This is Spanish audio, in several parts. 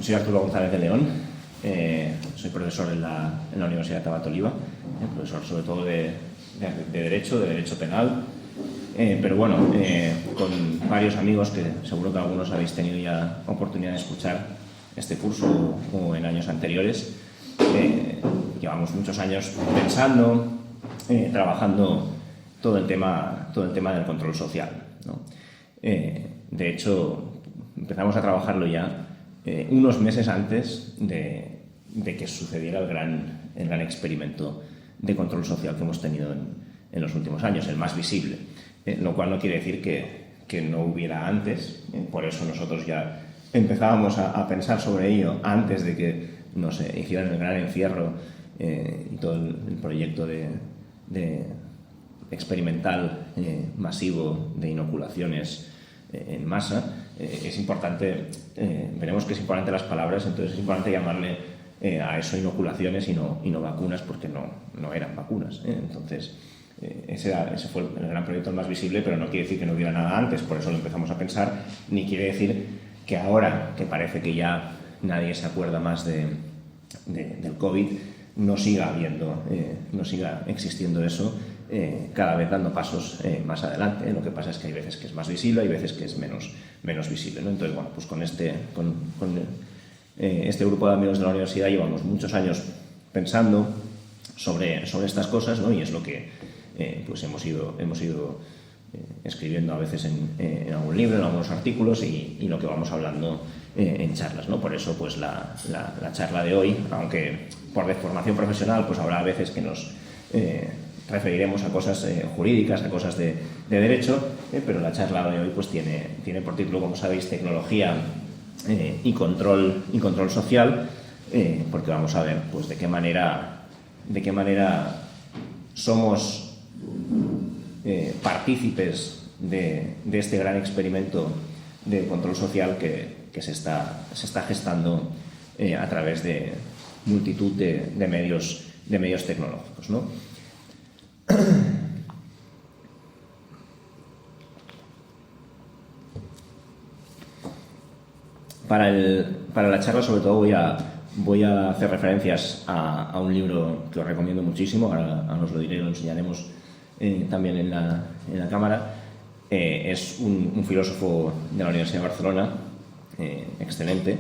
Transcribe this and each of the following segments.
Soy Arturo González de León, soy profesor en la Universidad de Tabat-Oliva, profesor sobre todo de Derecho Penal, pero bueno, con varios amigos que seguro que algunos habéis tenido ya oportunidad de escuchar este curso o en años anteriores. Llevamos muchos años pensando, trabajando todo el tema del control social, ¿no? De hecho, empezamos a trabajarlo ya unos meses antes de que sucediera el gran experimento de control social que hemos tenido en los últimos años, el más visible, lo cual no quiere decir que no hubiera antes. Por eso nosotros ya empezábamos a pensar sobre ello antes de que nos hicieran el gran encierro y todo el proyecto de experimental masivo de inoculaciones en masa. Es importante, veremos que es importante las palabras, entonces es importante llamarle a eso inoculaciones y no vacunas, porque no eran vacunas, Entonces, ese fue el gran proyecto más visible, pero no quiere decir que no hubiera nada antes, por eso lo empezamos a pensar, ni quiere decir que ahora, que parece que ya nadie se acuerda más del COVID, no siga existiendo eso, cada vez dando pasos más adelante. Lo que pasa es que hay veces que es más visible, hay veces que es menos visible, ¿no? Entonces, bueno, pues con este grupo de amigos de la universidad llevamos muchos años pensando sobre estas cosas, ¿no? Y es lo que pues hemos ido escribiendo a veces en algún libro, en algunos artículos y lo que vamos hablando en charlas, ¿no? Por eso pues la charla de hoy, aunque por deformación profesional pues habrá veces que nos referiremos a cosas jurídicas, a cosas de derecho, pero la charla de hoy pues tiene por título, como sabéis, tecnología y control social, porque vamos a ver pues de qué manera somos partícipes de este gran experimento de control social que se está gestando a través de multitud de medios tecnológicos, ¿no? Para la charla, sobre todo, voy a hacer referencias a un libro que os recomiendo muchísimo. Ahora os lo diré y lo enseñaremos también en la cámara. Es un filósofo de la Universidad de Barcelona, excelente,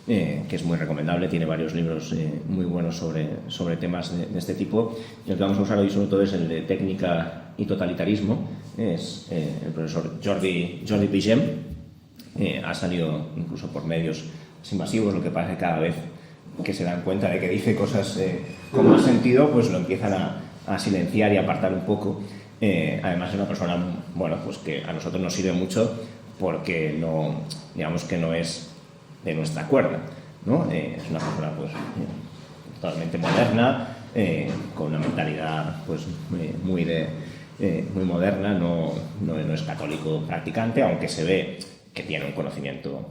que es muy recomendable. Tiene varios libros muy buenos sobre temas de este tipo. Y el que vamos a usar hoy sobre todo es el de técnica y totalitarismo. Es el profesor Jordi Pigem. Ha salido incluso por medios masivos. Lo que pasa es que cada vez que se dan cuenta de que dice cosas con más sentido, pues lo empiezan a silenciar y apartar un poco. Además es una persona, bueno, pues que a nosotros nos sirve mucho porque digamos que no es de nuestra cuerda, ¿no? Es una persona pues totalmente moderna, con una mentalidad pues muy moderna, no es católico practicante, aunque se ve que tiene un conocimiento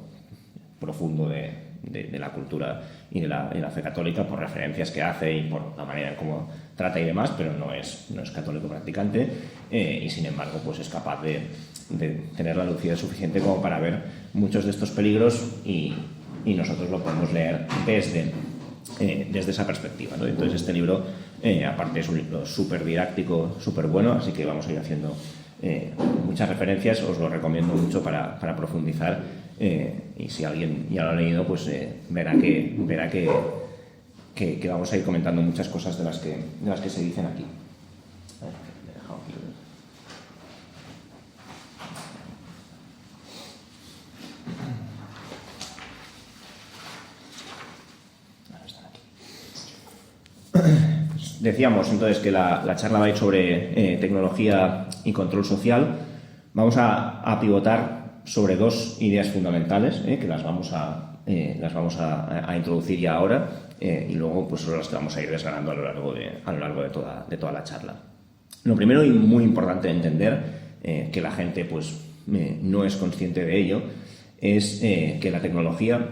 profundo de la cultura y de la fe católica por referencias que hace y por la manera en cómo trata y demás, pero no es católico practicante, y sin embargo pues es capaz de tener la lucidez suficiente como para ver muchos de estos peligros y nosotros lo podemos leer desde esa perspectiva, ¿no? Entonces este libro, aparte es un libro súper didáctico, súper bueno, así que vamos a ir haciendo muchas referencias. Os lo recomiendo mucho para profundizar, y si alguien ya lo ha leído pues verá que vamos a ir comentando muchas cosas de las que se dicen aquí. A ver, me he dejado aquí. Decíamos entonces que la charla va a ir sobre tecnología y control social. Vamos a pivotar sobre dos ideas fundamentales, que las vamos a introducir ya ahora, y luego pues sobre las que vamos a ir desgranando a lo largo de toda la charla. Lo primero y muy importante de entender, que la gente pues no es consciente de ello, es que la tecnología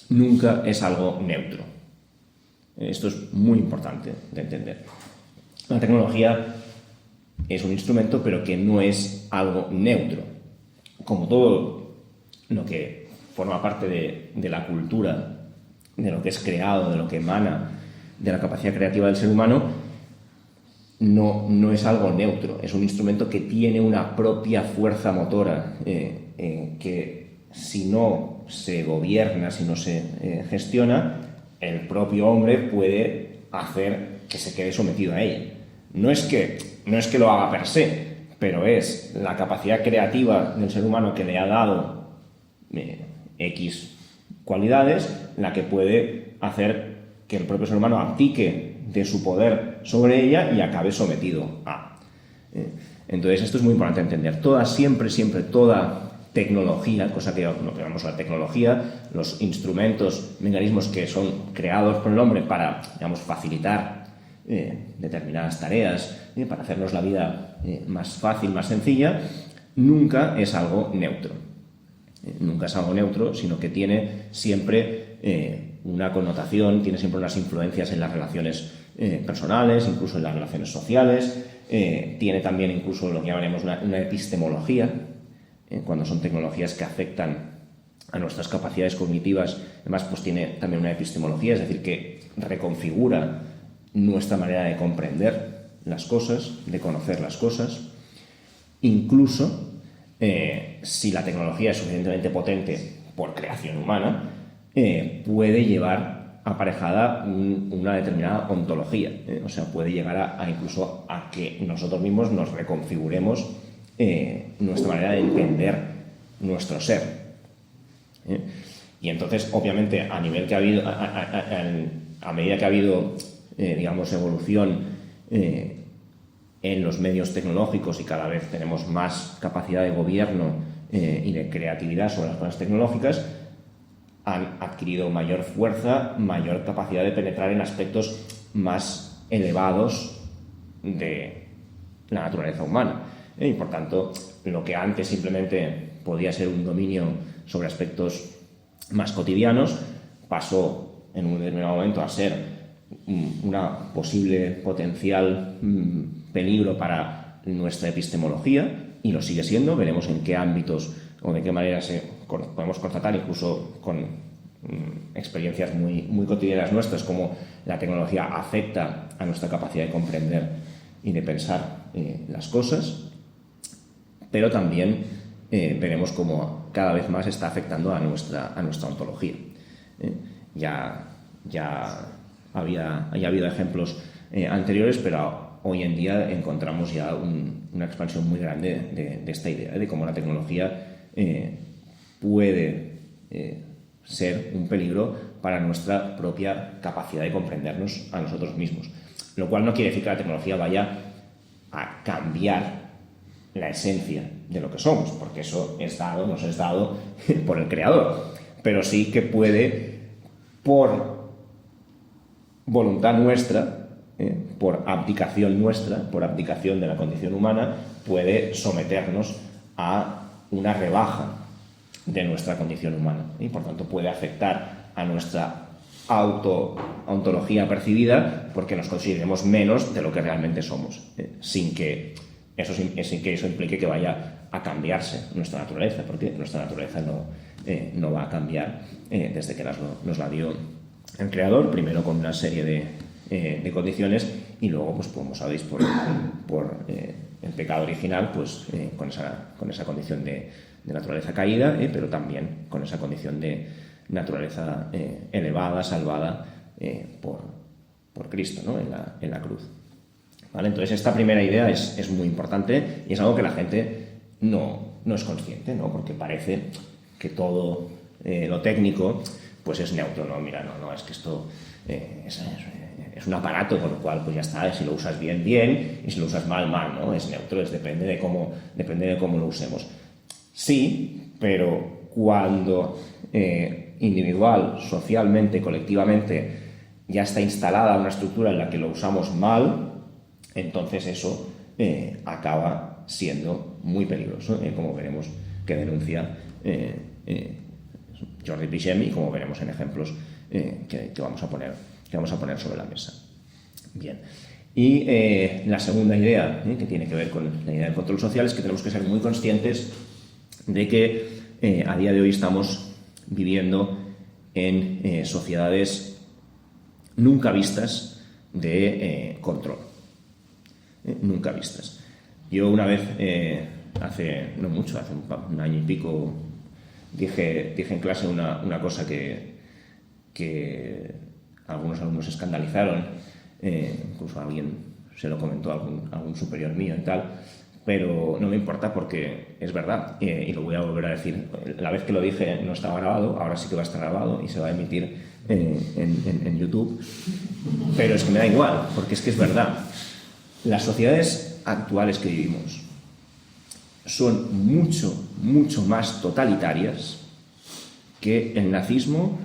nunca es algo neutro. Esto es muy importante de entender. La tecnología es un instrumento, pero que no es algo neutro. Como todo lo que forma parte de la cultura, de lo que es creado, de lo que emana de la capacidad creativa del ser humano, no es algo neutro, es un instrumento que tiene una propia fuerza motora que si no se gobierna, si no se gestiona, el propio hombre puede hacer que se quede sometido a ella. No es que lo haga per se, pero es la capacidad creativa del ser humano que le ha dado X cualidades la que puede hacer que el propio ser humano abdique de su poder sobre ella y acabe sometido a. Entonces esto es muy importante entender. Siempre toda tecnología, cosa que lo que llamamos la tecnología, los instrumentos, mecanismos que son creados por el hombre para, digamos, facilitar determinadas tareas, para hacernos la vida más fácil, más sencilla, nunca es algo neutro. Nunca es algo neutro, sino que tiene siempre una connotación, tiene siempre unas influencias en las relaciones personales, incluso en las relaciones sociales, tiene también incluso lo que llamaremos una epistemología, cuando son tecnologías que afectan a nuestras capacidades cognitivas, además pues tiene también una epistemología, es decir, que reconfigura nuestra manera de comprender las cosas, de conocer las cosas. Incluso si la tecnología es suficientemente potente por creación humana, puede llevar aparejada una determinada ontología, o sea, puede llegar incluso a que nosotros mismos nos reconfiguremos nuestra manera de entender nuestro ser. Y entonces, obviamente, a medida que ha habido digamos, evolución en los medios tecnológicos y cada vez tenemos más capacidad de gobierno y de creatividad sobre las cosas tecnológicas, han adquirido mayor fuerza, mayor capacidad de penetrar en aspectos más elevados de la naturaleza humana. Y por tanto, lo que antes simplemente podía ser un dominio sobre aspectos más cotidianos, pasó en un determinado momento a ser una posible potencial peligro para nuestra epistemología, y lo sigue siendo. Veremos en qué ámbitos o de qué manera podemos constatar, incluso con experiencias muy cotidianas nuestras, cómo la tecnología afecta a nuestra capacidad de comprender y de pensar las cosas, pero también veremos cómo cada vez más está afectando a nuestra ontología. Ya había habido ejemplos anteriores, pero hoy en día encontramos ya una expansión muy grande de esta idea, de cómo la tecnología puede ser un peligro para nuestra propia capacidad de comprendernos a nosotros mismos. Lo cual no quiere decir que la tecnología vaya a cambiar la esencia de lo que somos, porque eso nos es dado por el Creador, pero sí que puede, por voluntad nuestra, por abdicación nuestra, por abdicación de la condición humana, puede someternos a una rebaja de nuestra condición humana y por tanto puede afectar a nuestra ontología percibida, porque nos consideremos menos de lo que realmente somos, sin que eso implique que vaya a cambiarse nuestra naturaleza, porque nuestra naturaleza no va a cambiar desde que nos la dio el Creador, primero con una serie de condiciones, y luego, pues como sabéis, por el pecado original, pues con esa condición de naturaleza caída, pero también con esa condición de naturaleza elevada, salvada por Cristo, ¿no? en la cruz. ¿Vale? Entonces esta primera idea es muy importante y es algo que la gente no es consciente, ¿no? Porque parece que todo lo técnico pues es neutro, ¿no? Mira, no, es que esto es un aparato, con lo cual pues ya está, si lo usas bien, y si lo usas mal, ¿no? Es neutro, depende de cómo lo usemos. Sí, pero cuando individual, socialmente, colectivamente ya está instalada una estructura en la que lo usamos mal, entonces eso acaba siendo muy peligroso, como veremos que denuncia Jordi Pichem, y como veremos en ejemplos que vamos a poner sobre la mesa. Bien. Y la segunda idea, que tiene que ver con la idea del control social, es que tenemos que ser muy conscientes de que a día de hoy estamos viviendo en sociedades nunca vistas de control. Nunca vistas. Yo una vez, hace no mucho, hace un año y pico, dije en clase una cosa que algunos alumnos escandalizaron, incluso alguien se lo comentó a algún superior mío y tal, pero no me importa porque es verdad, y lo voy a volver a decir. La vez que lo dije no estaba grabado, ahora sí que va a estar grabado y se va a emitir en YouTube, pero es que me da igual, porque es que es verdad. Las sociedades actuales que vivimos son mucho más totalitarias que el nazismo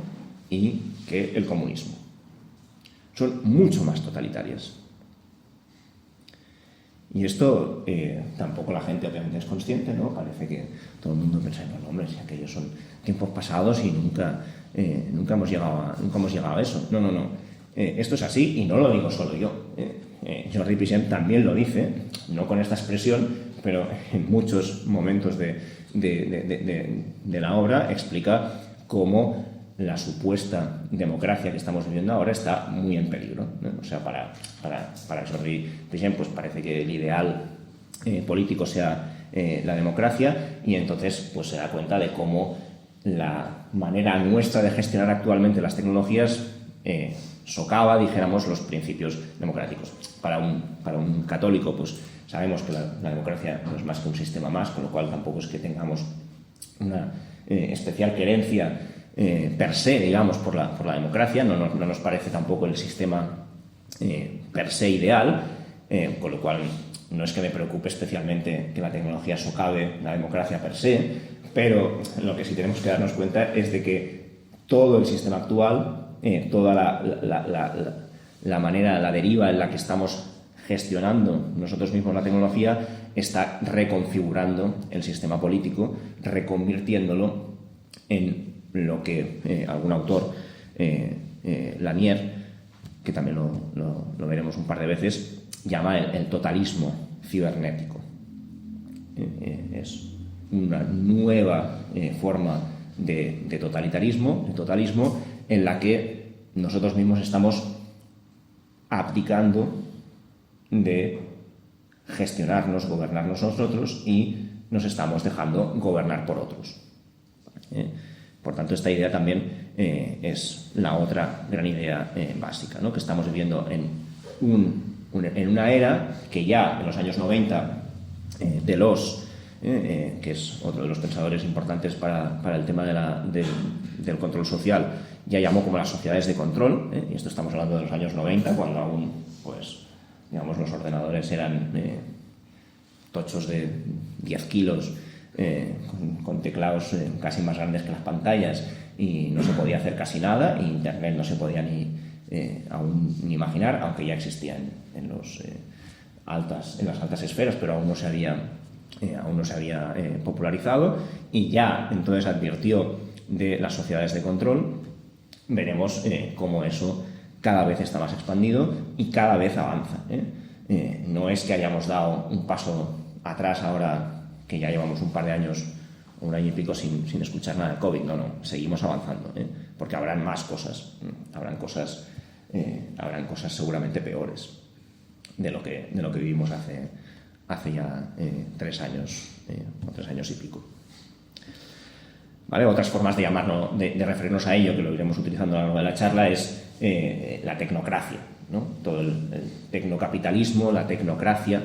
y que el comunismo. Son mucho más totalitarias. Y esto tampoco la gente obviamente es consciente, ¿no? Parece que todo el mundo piensa, no, hombre, si aquellos son tiempos pasados y nunca hemos llegado a eso. No. Esto es así y no lo digo solo yo. Jordi Pichem también lo dice, no con esta expresión, pero en muchos momentos de la obra explica cómo la supuesta democracia que estamos viviendo ahora está muy en peligro, ¿no? O sea, para Jordi Pichem, pues parece que el ideal político sea la democracia, y entonces pues se da cuenta de cómo la manera nuestra de gestionar actualmente las tecnologías socava, dijéramos, los principios democráticos. Para un católico, pues sabemos que la democracia no es más que un sistema más, con lo cual tampoco es que tengamos una especial querencia per se, digamos, por la democracia. No nos parece tampoco el sistema per se ideal, con lo cual no es que me preocupe especialmente que la tecnología socave la democracia per se, pero lo que sí tenemos que darnos cuenta es de que todo el sistema actual, toda la manera, la deriva en la que estamos gestionando nosotros mismos la tecnología, está reconfigurando el sistema político, reconvirtiéndolo en lo que algún autor, Lanier, que también lo veremos un par de veces, llama el totalismo cibernético. Es una nueva forma de totalismo en la que nosotros mismos estamos abdicando de gestionarnos, gobernarnos nosotros, y nos estamos dejando gobernar por otros. Por tanto, esta idea también es la otra gran idea básica, ¿no? Que estamos viviendo en una era que ya en los años 90 Deleuze, que es otro de los pensadores importantes para el tema del control social, ya llamó como las sociedades de control, y esto estamos hablando de los años 90, cuando aún, pues, digamos, los ordenadores eran tochos de 10 kilos, con teclados casi más grandes que las pantallas, y no se podía hacer casi nada, y Internet no se podía aún ni imaginar, aunque ya existían en las altas esferas, pero aún no se había popularizado, y ya entonces advirtió de las sociedades de control. Veremos cómo eso cada vez está más expandido y cada vez avanza. No es que hayamos dado un paso atrás ahora, que ya llevamos un par de años, un año y pico sin escuchar nada de COVID. No, seguimos avanzando, porque habrán más cosas, habrán cosas seguramente peores de lo que vivimos hace ya 3 años o 3 años y pico. ¿Vale? Otras formas de llamarlo, de referirnos a ello, que lo iremos utilizando a lo largo de la charla, es la tecnocracia, ¿no? Todo el tecnocapitalismo, la tecnocracia,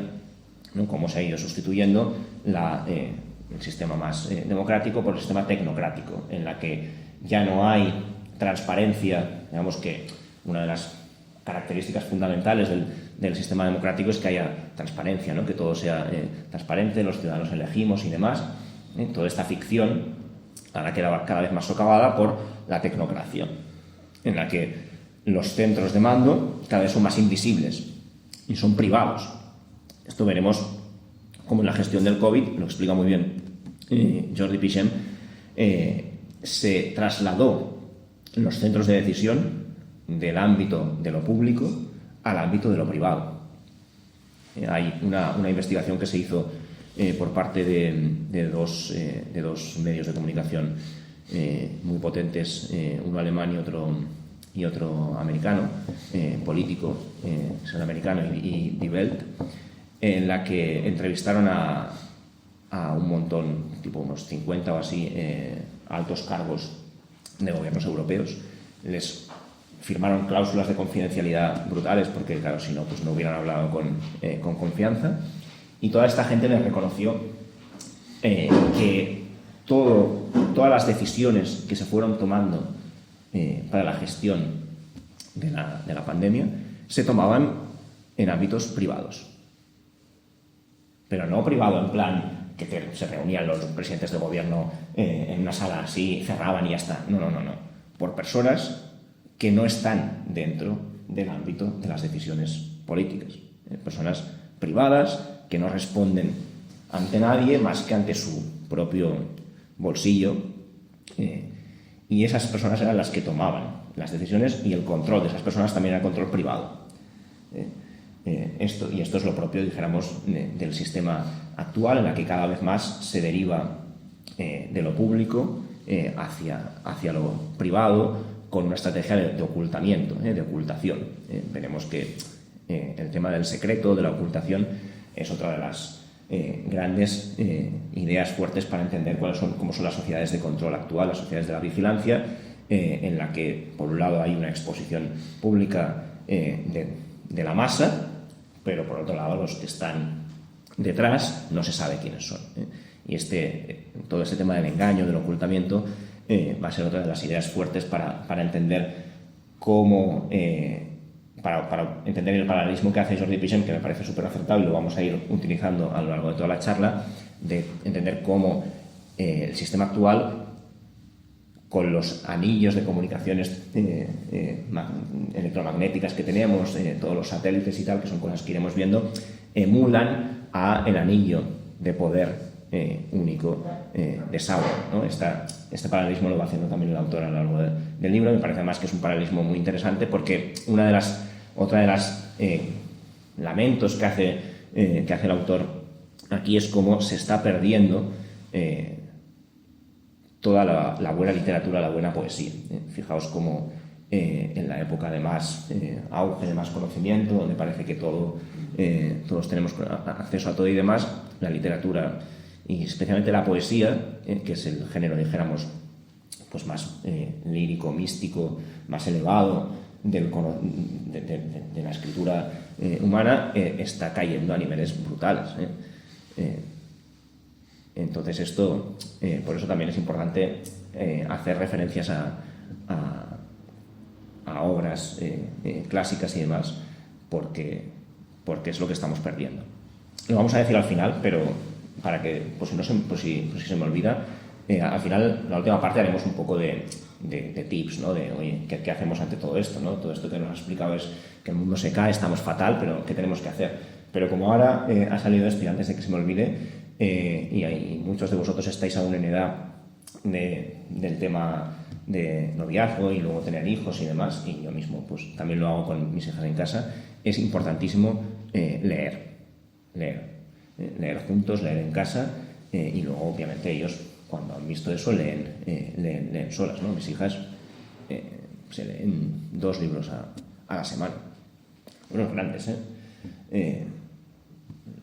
¿no? Cómo se ha ido sustituyendo el sistema más democrático por el sistema tecnocrático, en la que ya no hay transparencia. Digamos que una de las características fundamentales del sistema democrático es que haya transparencia, ¿no? Que todo sea transparente, los ciudadanos elegimos y demás. Toda esta ficción ahora queda cada vez más socavada por la tecnocracia, en la que los centros de mando cada vez son más invisibles y son privados. Esto veremos cómo en la gestión del COVID, lo explica muy bien Jordi Pichem, se trasladó los centros de decisión del ámbito de lo público al ámbito de lo privado. Hay una investigación que se hizo por parte de dos medios de comunicación muy potentes, uno alemán y otro americano, político, son americano y Die Welt, en la que entrevistaron a un montón, tipo unos 50 o así, altos cargos de gobiernos europeos. Les firmaron cláusulas de confidencialidad brutales porque, claro, si no, pues no hubieran hablado con confianza. Y toda esta gente les reconoció que todas las decisiones que se fueron tomando para la gestión de la pandemia se tomaban en ámbitos privados. Pero no privado en plan que se reunían los presidentes de gobierno en una sala así, cerraban y ya está. No. Por personas que no están dentro del ámbito de las decisiones políticas. Personas privadas que no responden ante nadie más que ante su propio bolsillo. Y esas personas eran las que tomaban las decisiones y el control de esas personas también era control privado. Esto es lo propio, dijéramos, del sistema actual, en la que cada vez más se deriva de lo público hacia lo privado, con una estrategia de ocultamiento, de ocultación. Veremos que el tema del secreto, de la ocultación, es otra de las grandes ideas fuertes para entender cómo son las sociedades de control actual, las sociedades de la vigilancia, en la que, por un lado, hay una exposición pública de la masa, pero por otro lado los que están detrás no se sabe quiénes son. Y todo este tema del engaño, del ocultamiento, va a ser otra de las ideas fuertes para entender cómo, para entender el paralelismo que hace Jordi Pichen, que me parece súper acertado y lo vamos a ir utilizando a lo largo de toda la charla, de entender cómo el sistema actual, con los anillos de comunicaciones electromagnéticas que tenemos, todos los satélites y tal, que son cosas que iremos viendo, emulan el anillo de poder único de Sauron, ¿no? Este paralelismo lo va haciendo también el autor a lo largo del libro. Me parece además que es un paralelismo muy interesante porque otra de las lamentos que hace el autor aquí es cómo se está perdiendo toda la buena literatura, la buena poesía. Fijaos cómo en la época de más auge, de más conocimiento, donde parece que todos tenemos acceso a todo y demás, la literatura y especialmente la poesía, que es el género, dijéramos, pues más lírico, místico, más elevado de la escritura humana, está cayendo a niveles brutales. Entonces esto, por eso también es importante hacer referencias a obras clásicas y demás, porque es lo que estamos perdiendo. Lo vamos a decir al final, pero para que, por si se me olvida, al final, la última parte, haremos un poco de tips, ¿no? De, oye, ¿qué hacemos ante todo esto, ¿no? Todo esto que nos ha explicado es que el mundo se cae, estamos fatal, pero ¿qué tenemos que hacer? Pero como ahora ha salido esto, y antes de que se me olvide, y muchos de vosotros estáis aún en edad del tema de noviazgo y luego tener hijos y demás, y yo mismo pues también lo hago con mis hijas en casa, es importantísimo leer juntos, leer en casa, y luego obviamente ellos, cuando han visto eso, leen solas, ¿no? Mis hijas se leen 2 libros a la semana, unos grandes,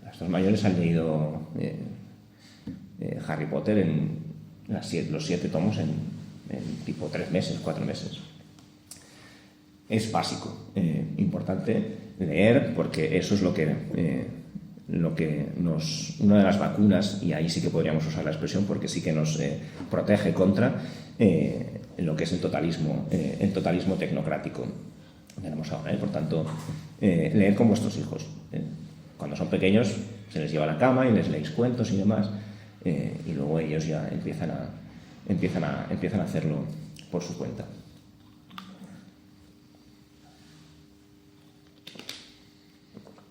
las 2 mayores han leído Harry Potter en los 7 tomos en tipo 3 meses, 4 meses. Es básico, importante leer, porque eso es lo que una de las vacunas, y ahí sí que podríamos usar la expresión porque sí que nos protege contra lo que es el totalismo tecnocrático que tenemos ahora. Por tanto, leer con vuestros hijos. Cuando son pequeños se les lleva a la cama y les leéis cuentos y demás, y luego ellos ya empiezan a hacerlo por su cuenta.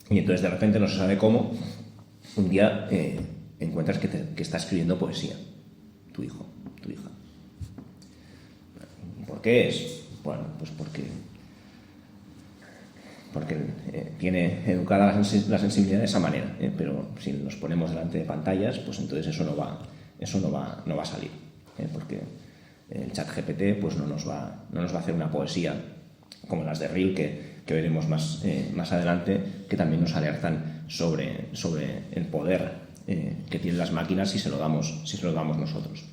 Y entonces de repente no se sabe cómo, un día encuentras que está escribiendo poesía, tu hijo, tu hija. ¿Y por qué es? Bueno, pues porque tiene educada la sensibilidad de esa manera, pero si nos ponemos delante de pantallas, pues entonces eso no va a salir, porque El ChatGPT pues no nos va a hacer una poesía como las de Rilke, que veremos más adelante, que también nos alertan sobre el poder que tienen las máquinas si se lo damos nosotros.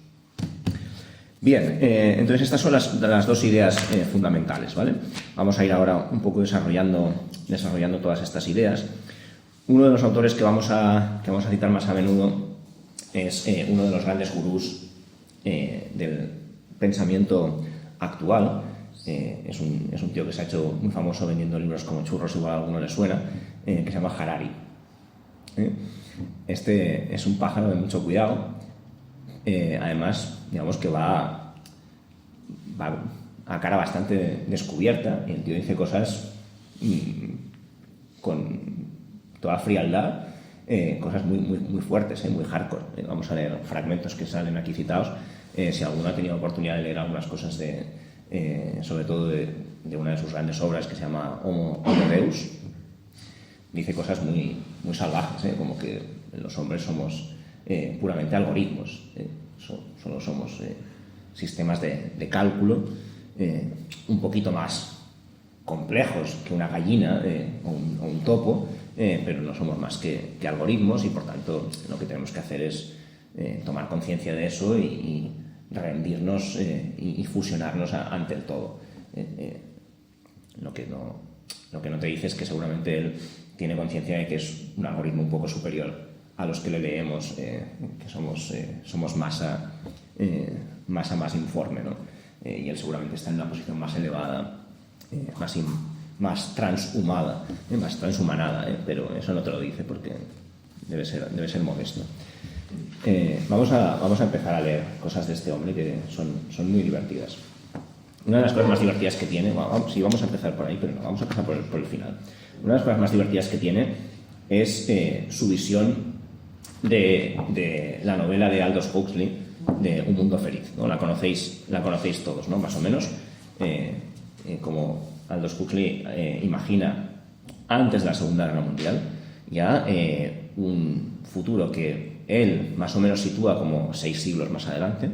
Bien, entonces estas son las dos ideas fundamentales, ¿vale? Vamos a ir ahora un poco desarrollando todas estas ideas. Uno de los autores que vamos a citar más a menudo es uno de los grandes gurús del pensamiento actual. Es un tío que se ha hecho muy famoso vendiendo libros como churros, igual a alguno le suena, que se llama Harari. Este es un pájaro de mucho cuidado. Además, digamos que va a cara bastante descubierta, y el tío dice cosas con toda frialdad, cosas muy fuertes, muy hardcore. Vamos a leer fragmentos que salen aquí citados. Si alguno ha tenido oportunidad de leer algunas cosas sobre todo de una de sus grandes obras, que se llama Homo Deus, dice cosas muy salvajes, como que los hombres somos puramente algoritmos, solo somos sistemas de cálculo un poquito más complejos que una gallina o un topo, pero no somos más que algoritmos, y por tanto lo que tenemos que hacer es tomar conciencia de eso y rendirnos y fusionarnos ante el todo. Lo que no te dice es que seguramente él tiene conciencia de que es un algoritmo un poco superior a los que le leemos, que somos masa más informe, ¿no? Y él seguramente está en una posición más elevada, más transhumada, más transhumanada, pero eso no te lo dice porque debe ser modesto. Vamos a empezar a leer cosas de este hombre que son muy divertidas. Una de las cosas más divertidas que tiene, vamos a empezar por ahí, pero no, vamos a empezar por el final. Una de las cosas más divertidas que tiene es su visión de la novela de Aldous Huxley, de Un mundo feliz, ¿no? La conocéis todos, ¿no? Más o menos, como Aldous Huxley imagina antes de la Segunda Guerra Mundial ya un futuro que él más o menos sitúa como 6 siglos más adelante.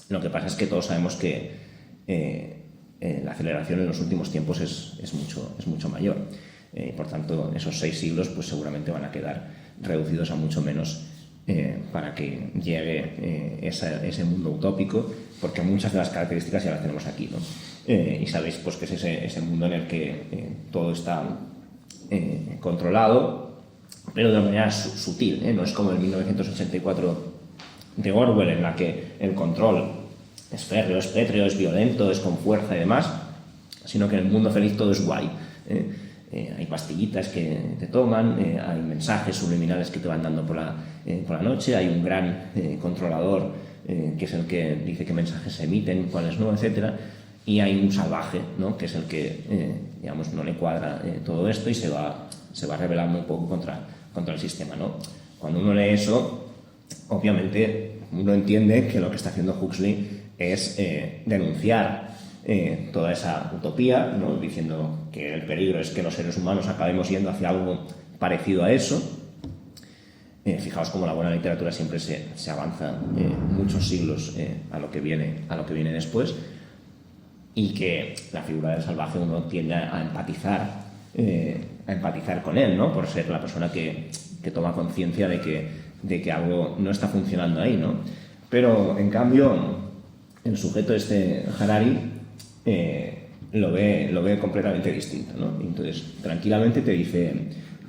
Lo que pasa es que todos sabemos que la aceleración en los últimos tiempos es mucho mayor. Por tanto, esos 6 siglos pues seguramente van a quedar reducidos a mucho menos para que llegue ese mundo utópico, porque muchas de las características ya las tenemos aquí, ¿no? Y sabéis pues que es ese mundo en el que todo está controlado, pero de una manera sutil, no es como el 1984 de Orwell, en la que el control es férreo, es pétreo, es violento, es con fuerza y demás, sino que en el mundo feliz todo es guay. Hay pastillitas que te toman, hay mensajes subliminales que te van dando por la noche, hay un gran controlador que es el que dice qué mensajes se emiten, cuáles no, etc. Y hay un salvaje, ¿no? Que es el que digamos, no le cuadra todo esto y se va rebelando un poco contra el sistema, ¿no? Cuando uno lee eso, obviamente uno entiende que lo que está haciendo Huxley es denunciar toda esa utopía, ¿no? Diciendo que el peligro es que los seres humanos acabemos yendo hacia algo parecido a eso. Fijaos cómo la buena literatura siempre se avanza muchos siglos a lo que viene después, y que la figura del salvaje uno tiende a empatizar con él, ¿no? Por ser la persona que toma conciencia de que algo no está funcionando ahí, ¿no? Pero en cambio el sujeto Harari lo ve completamente distinto, ¿no? Entonces tranquilamente te dice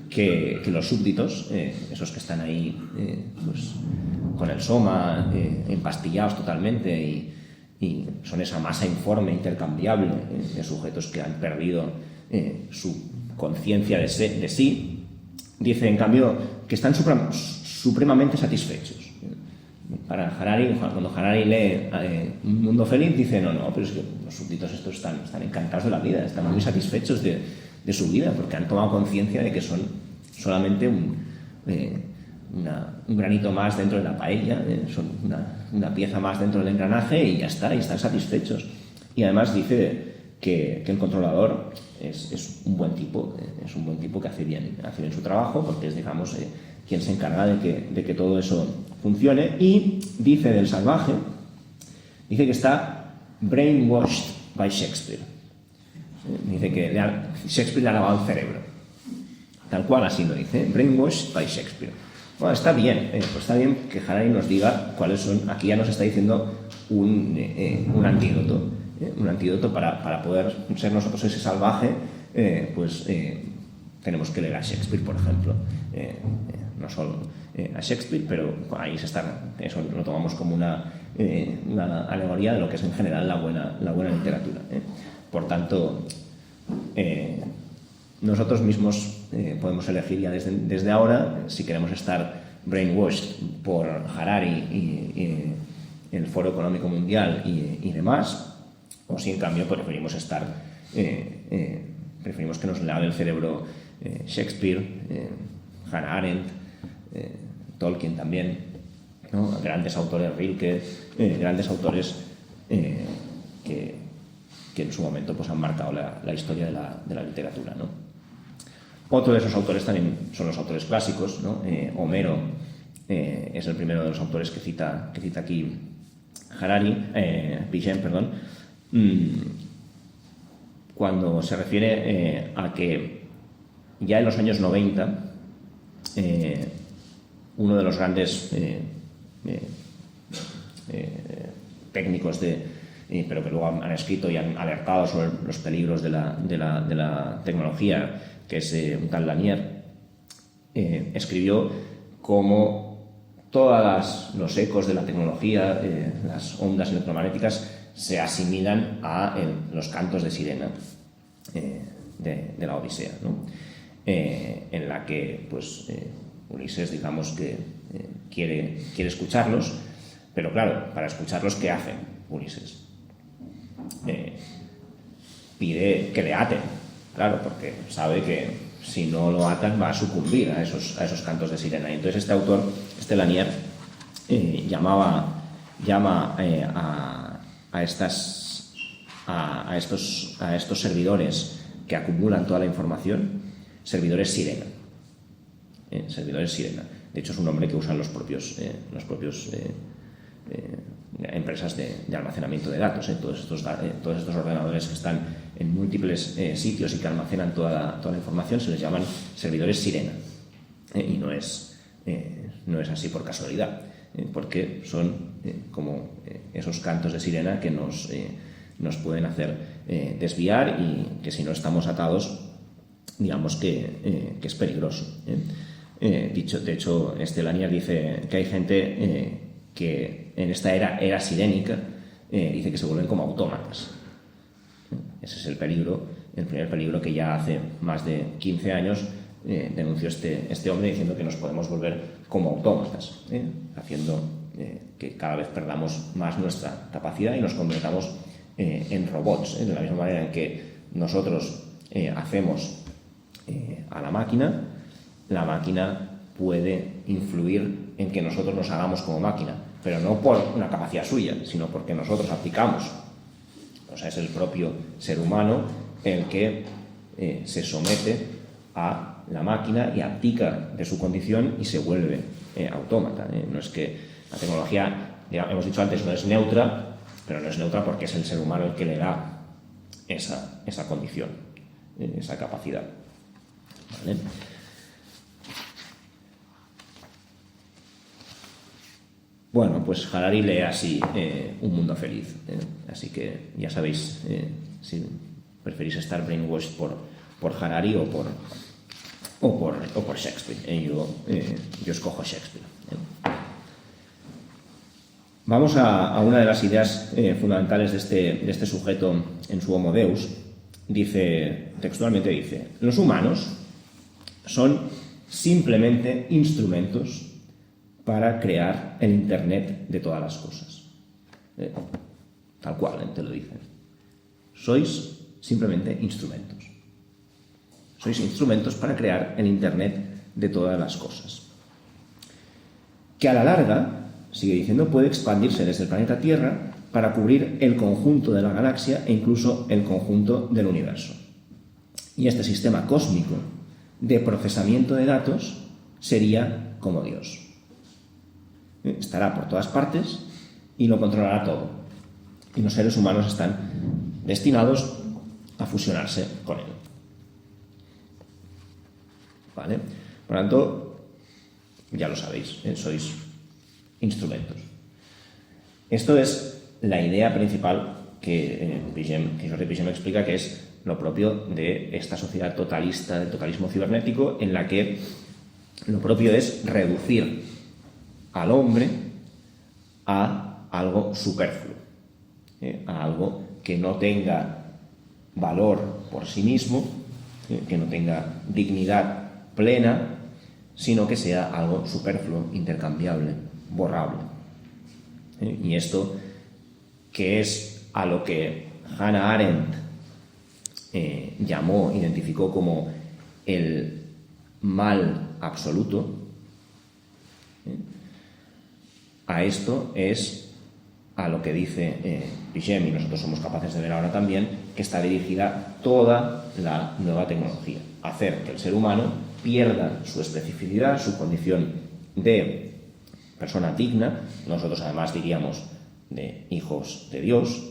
que los súbditos, esos que están ahí pues, con el soma, empastillados totalmente y son esa masa informe intercambiable de sujetos que han perdido su conciencia de sí, dice en cambio que están supremamente satisfechos. Para Harari, cuando Harari lee Un mundo feliz, dice no, pero es que los súbditos estos están encantados de la vida, están muy satisfechos de su vida, porque han tomado conciencia de que son solamente un granito más dentro de la paella, son una pieza más dentro del engranaje y ya está, y están satisfechos. Y además dice que el controlador es un buen tipo, que hace bien su trabajo, porque es, digamos, quien se encarga de que todo eso funcione. Y dice del salvaje Dice que está brainwashed by Shakespeare. Dice que Shakespeare le ha lavado el cerebro. Tal cual así lo dice, brainwashed by Shakespeare. Bueno, está bien, pues está bien que Harari nos diga cuáles son. Aquí ya nos está diciendo un antídoto. Un antídoto para poder ser nosotros ese salvaje, tenemos que leer a Shakespeare, por ejemplo. No solo a Shakespeare, pero ahí eso lo tomamos como una alegoría de lo que es en general la buena literatura. Por tanto, nosotros mismos podemos elegir ya desde ahora si queremos estar brainwashed por Harari y el Foro Económico Mundial y demás, o si en cambio preferimos que nos lave el cerebro Shakespeare, Hannah Arendt, Tolkien también, ¿no? Grandes autores, Rilke, grandes autores que en su momento pues, han marcado la historia de la literatura, ¿no? Otro de esos autores también son los autores clásicos, ¿no? Homero es el primero de los autores que cita aquí Pigen, perdón, cuando se refiere a que ya en los años 90 uno de los grandes técnicos pero que luego han escrito y han alertado sobre los peligros de la tecnología, que es un tal Lanier, escribió cómo todos los ecos de la tecnología, las ondas electromagnéticas, se asimilan a los cantos de sirena de la Odisea, ¿no? En la que pues, Ulises, digamos que quiere escucharlos, pero claro, para escucharlos, ¿qué hace Ulises? Pide que le aten, claro, porque sabe que si no lo atan va a sucumbir a esos cantos de sirena. Y entonces este autor, Lanier, llama a estos servidores que acumulan toda la información, servidores sirena. Servidores sirena. De hecho, es un nombre que usan los propios empresas de almacenamiento de datos. Todos estos ordenadores que están en múltiples sitios y que almacenan toda la información se les llaman servidores sirena. Y no es así por casualidad, porque son como esos cantos de sirena que nos pueden hacer desviar y que si no estamos atados, digamos que es peligroso. De hecho, Lanier dice que hay gente que en esta era sirénica dice que se vuelven como autómatas. Ese es el primer peligro que ya hace más de 15 años denunció este hombre, diciendo que nos podemos volver como autómatas, haciendo que cada vez perdamos más nuestra capacidad y nos convertamos en robots, de la misma manera en que nosotros hacemos a la máquina puede influir en que nosotros nos hagamos como máquina, pero no por una capacidad suya, sino porque nosotros aplicamos. O sea, es el propio ser humano el que se somete a la máquina y abdica de su condición y se vuelve autómata. No es que la tecnología, ya hemos dicho antes, no es neutra, pero no es neutra porque es el ser humano el que le da esa condición, esa capacidad. ¿Vale? Bueno, pues Harari lee así Un mundo feliz. Así que ya sabéis si preferís estar brainwashed por Harari o por Shakespeare. Yo escojo Shakespeare. Vamos a una de las ideas fundamentales de este sujeto en su Homo Deus. Textualmente dice: los humanos son simplemente instrumentos para crear el Internet de todas las cosas. Tal cual, te lo dicen. Sois simplemente instrumentos. Sois instrumentos para crear el Internet de todas las cosas. Que a la larga, sigue diciendo, puede expandirse desde el planeta Tierra para cubrir el conjunto de la galaxia e incluso el conjunto del universo. Y este sistema cósmico de procesamiento de datos sería como Dios. Estará por todas partes y lo controlará todo. y los seres humanos están destinados a fusionarse con él. ¿Vale? Por lo tanto, ya lo sabéis, sois instrumentos. Esto es la idea principal que Jordi Pigem explica, que es lo propio de esta sociedad totalista, del totalismo cibernético, en la que lo propio es reducir al hombre a algo superfluo, a algo que no tenga valor por sí mismo, que no tenga dignidad plena, sino que sea algo superfluo, intercambiable, borrable. Y esto, que es a lo que Hannah Arendt identificó como el mal absoluto, a esto es a lo que dice Pigem, y nosotros somos capaces de ver ahora también, que está dirigida toda la nueva tecnología: hacer que el ser humano pierda su especificidad, su condición de persona digna. Nosotros además diríamos de hijos de Dios,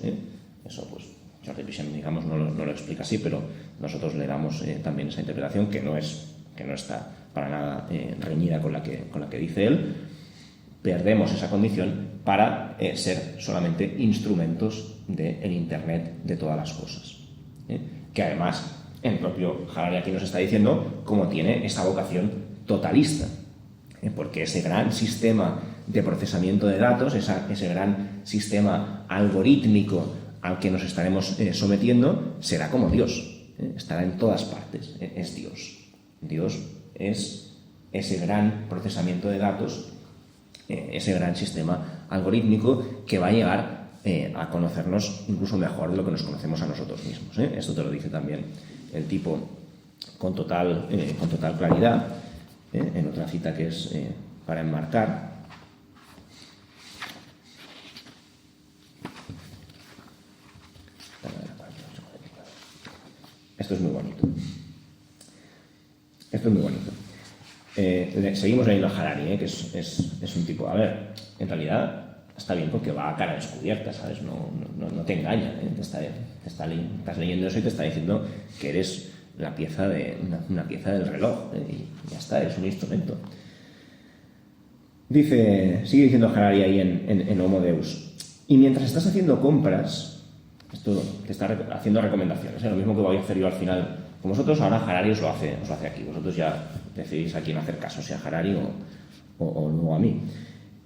eso pues Jordi Pigem, digamos, no lo explica así, pero nosotros le damos también esa interpretación, que no está para nada reñida con la que dice él. Perdemos esa condición para ser solamente instrumentos del Internet de todas las cosas, que además el propio Harari aquí nos está diciendo cómo tiene esa vocación totalista, porque ese gran sistema de procesamiento de datos, ese gran sistema algorítmico al que nos estaremos sometiendo, será como Dios, estará en todas partes, es Dios. Dios es ese gran procesamiento de datos, ese gran sistema algorítmico que va a llegar a conocernos incluso mejor de lo que nos conocemos a nosotros mismos. Esto te lo dice también el tipo con total claridad, en otra cita que es para enmarcar. Esto es muy bonito. Seguimos leyendo a Harari, que es un tipo, a ver, en realidad está bien porque va a cara descubierta, ¿sabes? No te engaña, estás leyendo eso y te está diciendo que eres una pieza del reloj, y ya está, eres un instrumento. Sigue diciendo Harari ahí en Homo Deus: y mientras estás haciendo compras, esto te está haciendo recomendaciones, lo mismo que voy a hacer yo al final con vosotros, ahora Harari os lo hace aquí, vosotros ya decidís a quién hacer caso, sea Harari o luego a mí.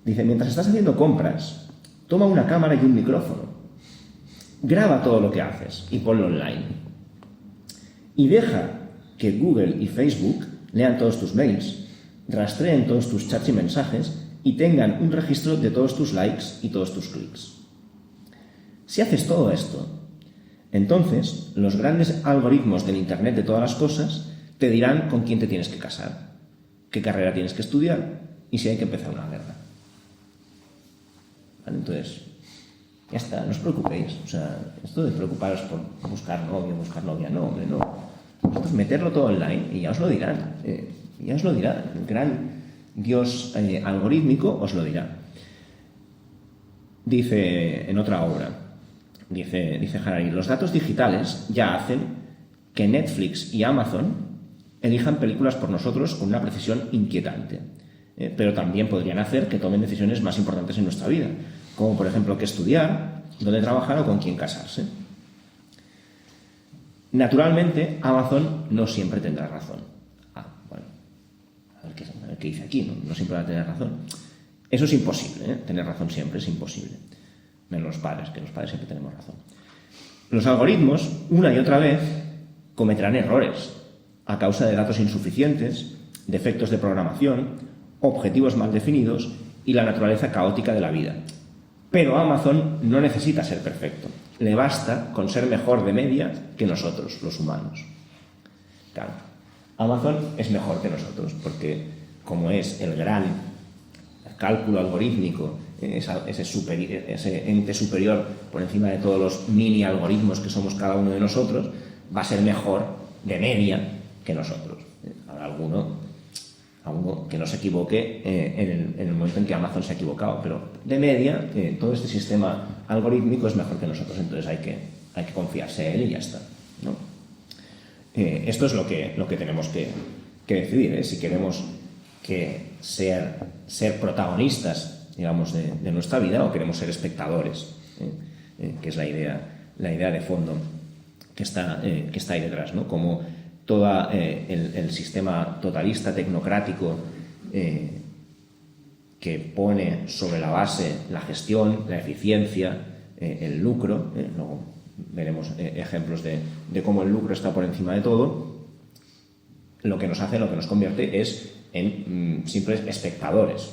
Dice: mientras estás haciendo compras, toma una cámara y un micrófono, graba todo lo que haces y ponlo online, y deja que Google y Facebook lean todos tus mails, rastreen todos tus chats y mensajes y tengan un registro de todos tus likes y todos tus clics. Si haces todo esto, entonces los grandes algoritmos del Internet de todas las cosas te dirán con quién te tienes que casar, qué carrera tienes que estudiar y si hay que empezar una guerra. ¿Vale? Entonces, ya está, no os preocupéis. O sea, esto de preocuparos por buscar novio, buscar novia, no, hombre, no. Vosotros meterlo todo online y ya os lo dirán. Ya os lo dirá. El gran Dios algorítmico os lo dirá. Dice en otra obra, dice Harari: los datos digitales ya hacen que Netflix y Amazon elijan películas por nosotros con una precisión inquietante, pero también podrían hacer que tomen decisiones más importantes en nuestra vida, como por ejemplo qué estudiar, dónde trabajar o con quién casarse. Naturalmente, Amazon no siempre tendrá razón. Bueno, a ver qué dice aquí, no siempre va a tener razón. Eso es imposible, tener razón siempre es imposible. Menos los padres, que los padres siempre tenemos razón. Los algoritmos, una y otra vez, cometerán errores a causa de datos insuficientes, defectos de programación, objetivos mal definidos y la naturaleza caótica de la vida. Pero Amazon no necesita ser perfecto. Le basta con ser mejor de media que nosotros, los humanos. Claro, Amazon es mejor que nosotros porque, como es el gran cálculo algorítmico, ese ente superior por encima de todos los mini algoritmos que somos cada uno de nosotros, va a ser mejor de media que nosotros. Ahora Algo que no se equivoque en el momento en que Amazon se ha equivocado, pero de media todo este sistema algorítmico es mejor que nosotros, entonces hay que confiarse en él y ya está, ¿no? Esto es lo que tenemos que decidir, si queremos ser protagonistas, digamos, de nuestra vida, o queremos ser espectadores, que es la idea de fondo que está ahí detrás, ¿no? Como todo el sistema totalista, tecnocrático, que pone sobre la base la gestión, la eficiencia, el lucro. Luego veremos ejemplos de cómo el lucro está por encima de todo. Lo que nos convierte es en simples espectadores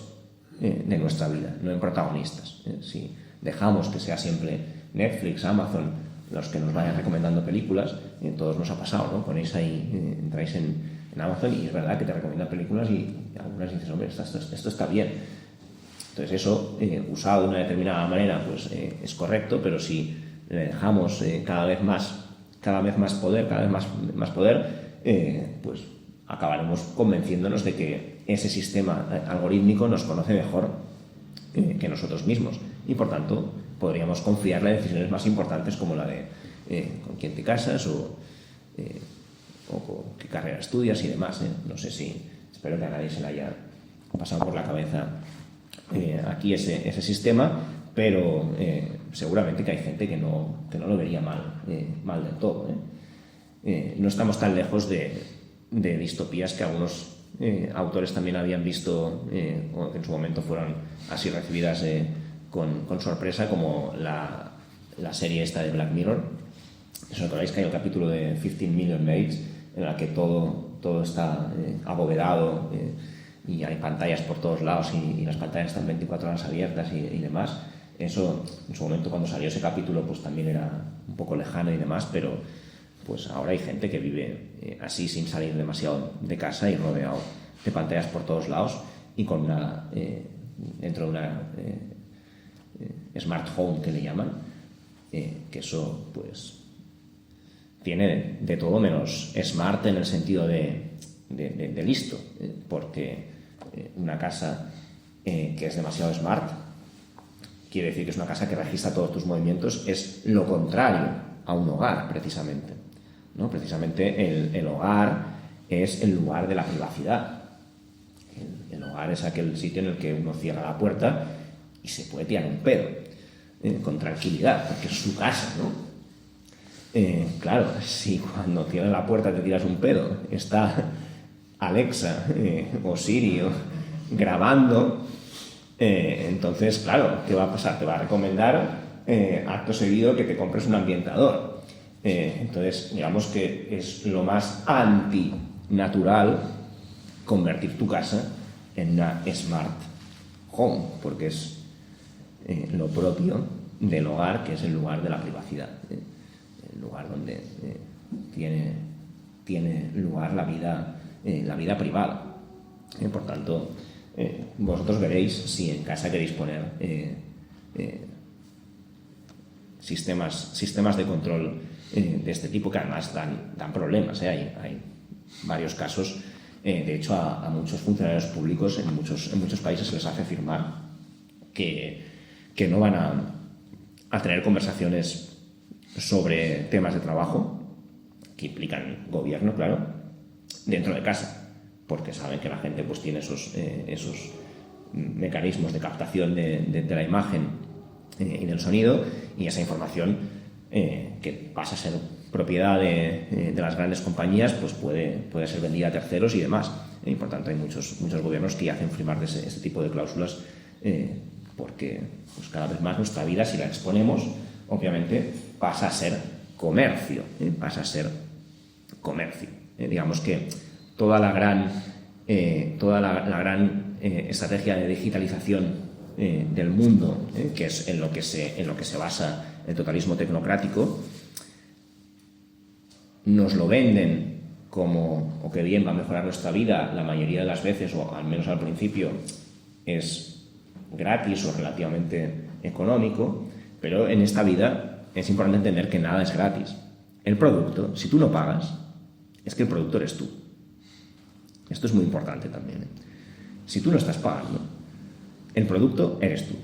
de nuestra vida, no en protagonistas. Si dejamos que sea siempre Netflix, Amazon, los que nos vayan recomendando películas, todos nos ha pasado, ¿no? Ponéis ahí, entráis en Amazon y es verdad que te recomiendan películas y algunas dices, hombre, esto está bien. Entonces eso, usado de una determinada manera, pues es correcto, pero si le dejamos cada vez más poder, pues acabaremos convenciéndonos de que ese sistema algorítmico nos conoce mejor que nosotros mismos y por tanto podríamos confiarle a decisiones más importantes como la de con quién te casas o qué carrera estudias y demás. No sé espero que a nadie se le haya pasado por la cabeza aquí ese sistema, pero seguramente que hay gente que no lo vería mal del todo. No estamos tan lejos de distopías que algunos autores también habían visto o que en su momento fueron así recibidas con sorpresa, como la serie esta de Black Mirror. ¿Os acordáis que hay el capítulo de 15 Million Maids en el que todo está abovedado y hay pantallas por todos lados y las pantallas están 24 horas abiertas y demás? Eso en su momento, cuando salió ese capítulo, pues también era un poco lejano y demás, pero pues ahora hay gente que vive así, sin salir demasiado de casa y rodeado de pantallas por todos lados y con dentro de una smart home, que le llaman, que eso pues tiene de todo menos smart en el sentido de listo, porque una casa que es demasiado smart quiere decir que es una casa que registra todos tus movimientos, es lo contrario a un hogar, precisamente, ¿no? Precisamente el hogar es el lugar de la privacidad. El hogar es aquel sitio en el que uno cierra la puerta y se puede tirar un pedo con tranquilidad, porque es su casa, ¿no? Claro, si cuando cierras la puerta te tiras un pedo, está Alexa o Siri grabando, entonces, claro, ¿qué va a pasar? Te va a recomendar acto seguido que te compres un ambientador. Entonces, digamos que es lo más antinatural convertir tu casa en una smart home, porque es lo propio del hogar, que es el lugar de la privacidad, el lugar donde tiene lugar la vida privada. Por tanto, vosotros veréis si en casa queréis poner sistemas de control de este tipo, que además dan problemas. Hay varios casos. De hecho, a muchos funcionarios públicos en muchos países se les hace firmar que no van a tener conversaciones sobre temas de trabajo que implican gobierno, claro, dentro de casa, porque saben que la gente pues tiene esos mecanismos de captación de la imagen y del sonido, y esa información que pasa a ser propiedad de las grandes compañías, pues puede ser vendida a terceros y demás. Y por tanto hay muchos gobiernos que hacen firmar este tipo de cláusulas, porque pues cada vez más nuestra vida, si la exponemos, obviamente pasa a ser comercio. Digamos que toda la gran estrategia de digitalización del mundo, que es en lo que se basa el totalismo tecnocrático, nos lo venden como o que bien va a mejorar nuestra vida. La mayoría de las veces, o al menos al principio, es gratis o relativamente económico, pero en esta vida es importante entender que nada es gratis. El producto, si tú no pagas, es que el producto eres tú. Esto es muy importante también. si tú no estás pagando, el producto eres tú.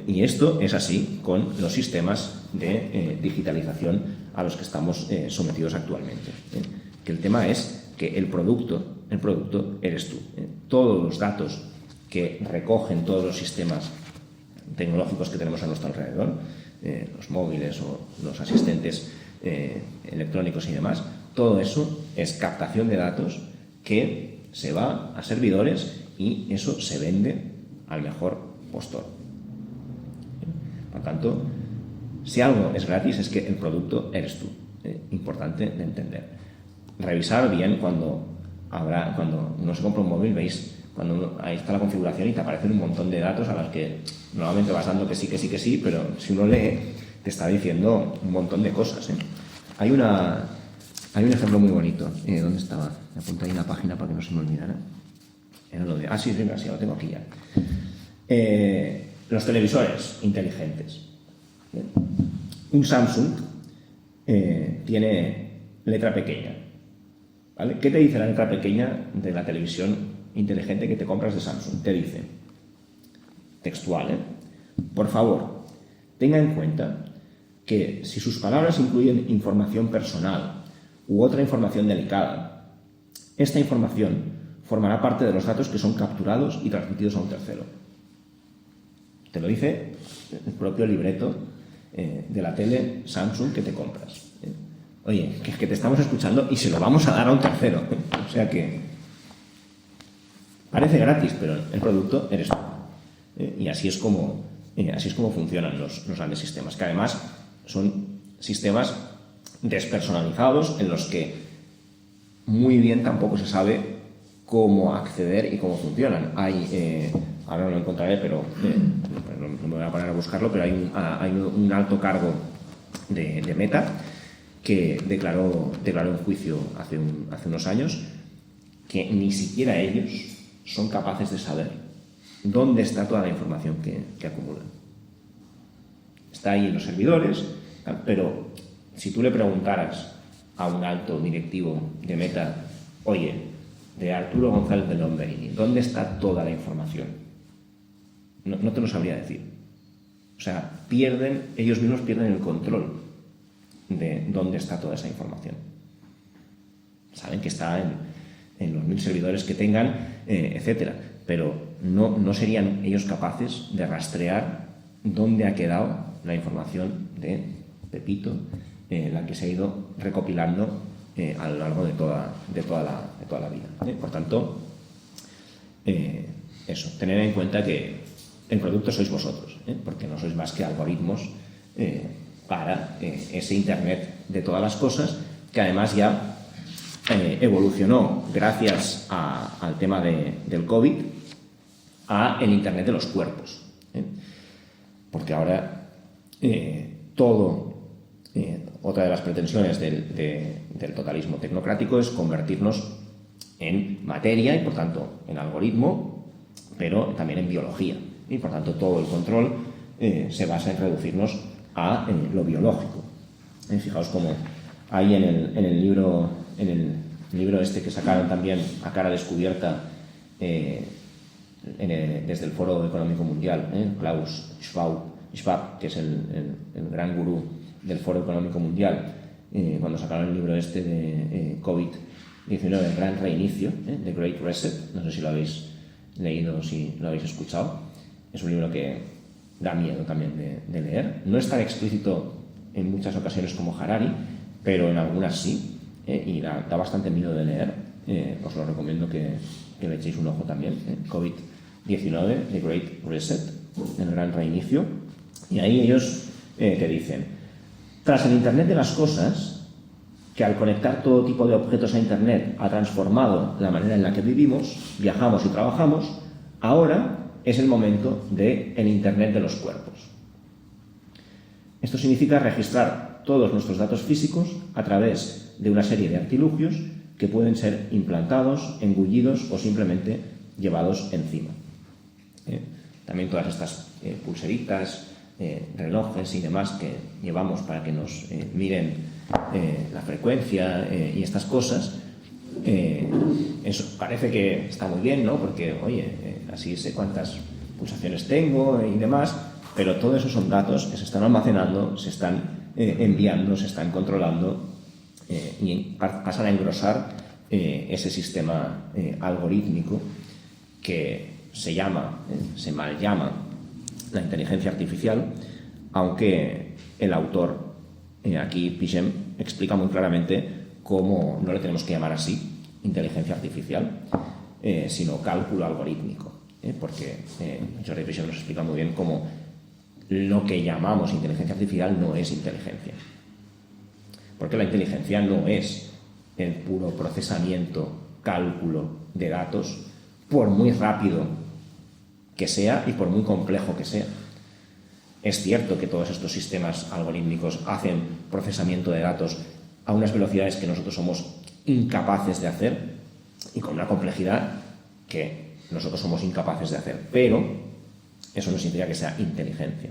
Y esto es así con los sistemas de digitalización a los que estamos sometidos actualmente. Que el tema es que el producto eres tú. Todos los datos que recogen todos los sistemas tecnológicos que tenemos a nuestro alrededor, los móviles o los asistentes electrónicos y demás, todo eso es captación de datos que se va a servidores y eso se vende al mejor postor. Por tanto, si algo es gratis es que el producto eres tú. Importante de entender. Revisar bien cuando uno se compra un móvil, veis, ahí está la configuración y te aparecen un montón de datos a las que normalmente vas dando que sí, pero si uno lee, te está diciendo un montón de cosas. Hay un ejemplo muy bonito. ¿Dónde estaba? Me apunté ahí una página para que no se me olvidara. Era lo de... sí, lo tengo aquí ya. Los televisores inteligentes. Un Samsung tiene letra pequeña. ¿Vale? ¿Qué te dice la letra pequeña de la televisión inteligente que te compras de Samsung? Te dice, textual, por favor, tenga en cuenta que si sus palabras incluyen información personal u otra información delicada, esta información formará parte de los datos que son capturados y transmitidos a un tercero. Te lo dice el propio libreto de la tele Samsung que te compras. Oye, que te estamos escuchando y se lo vamos a dar a un tercero. O sea que parece gratis, pero el producto eres tú. Y así es como funcionan los grandes sistemas, que además son sistemas despersonalizados en los que muy bien tampoco se sabe cómo acceder y cómo funcionan. Ahora no lo encontraré, pero no me voy a poner a buscarlo, pero hay un alto cargo de Meta que declaró en juicio hace unos años que ni siquiera ellos son capaces de saber dónde está toda la información que acumulan. Está ahí en los servidores, pero si tú le preguntaras a un alto directivo de Meta, oye, de Arturo González de Lomberini, ¿dónde está toda la información? No te lo sabría decir. O sea, ellos mismos pierden el control de dónde está toda esa información. Saben que está en los 1000 servidores que tengan, etcétera, pero no serían ellos capaces de rastrear dónde ha quedado la información de Pepito, la que se ha ido recopilando a lo largo de toda la vida. Por tanto, tener en cuenta que el producto sois vosotros, porque no sois más que algoritmos para ese Internet de todas las cosas, que además ya evolucionó gracias al tema del COVID a el Internet de los cuerpos. Porque ahora otra de las pretensiones del totalismo tecnocrático es convertirnos en materia y por tanto en algoritmo, pero también en biología. Y por tanto todo el control se basa en reducirnos a lo biológico. Fijaos cómo hay en el libro este que sacaron también a cara descubierta desde el Foro Económico Mundial, Klaus Schwab, que es el gran gurú del Foro Económico Mundial, cuando sacaron el libro este de COVID-19, el gran reinicio, The Great Reset. No sé si lo habéis leído o si lo habéis escuchado. Es un libro que da miedo también de leer. No es tan explícito en muchas ocasiones como Harari, pero en algunas sí, y da bastante miedo de leer. Os lo recomiendo que le echéis un ojo también. COVID-19, The Great Reset, el gran reinicio. Y ahí ellos te dicen, tras el Internet de las cosas, que al conectar todo tipo de objetos a Internet ha transformado la manera en la que vivimos, viajamos y trabajamos, ahora es el momento del Internet de los cuerpos. Esto significa registrar todos nuestros datos físicos a través de una serie de artilugios que pueden ser implantados, engullidos o simplemente llevados encima. También todas estas pulseritas, relojes y demás que llevamos para que nos miren la frecuencia y estas cosas, Eso parece que está muy bien, ¿no? Porque, oye, así sé cuántas pulsaciones tengo y demás, pero todo eso son datos que se están almacenando, se están enviando, se están controlando y pasan a engrosar ese sistema algorítmico que se mal llama la inteligencia artificial, aunque el autor, aquí Piaget, explica muy claramente cómo no le tenemos que llamar así inteligencia artificial, sino cálculo algorítmico, porque Jordi Piaget nos explica muy bien cómo lo que llamamos inteligencia artificial no es inteligencia, porque la inteligencia no es el puro procesamiento, cálculo de datos, por muy rápido que sea y por muy complejo que sea. Es cierto que todos estos sistemas algorítmicos hacen procesamiento de datos a unas velocidades que nosotros somos incapaces de hacer y con una complejidad que nosotros somos incapaces de hacer, pero eso no significa que sea inteligencia.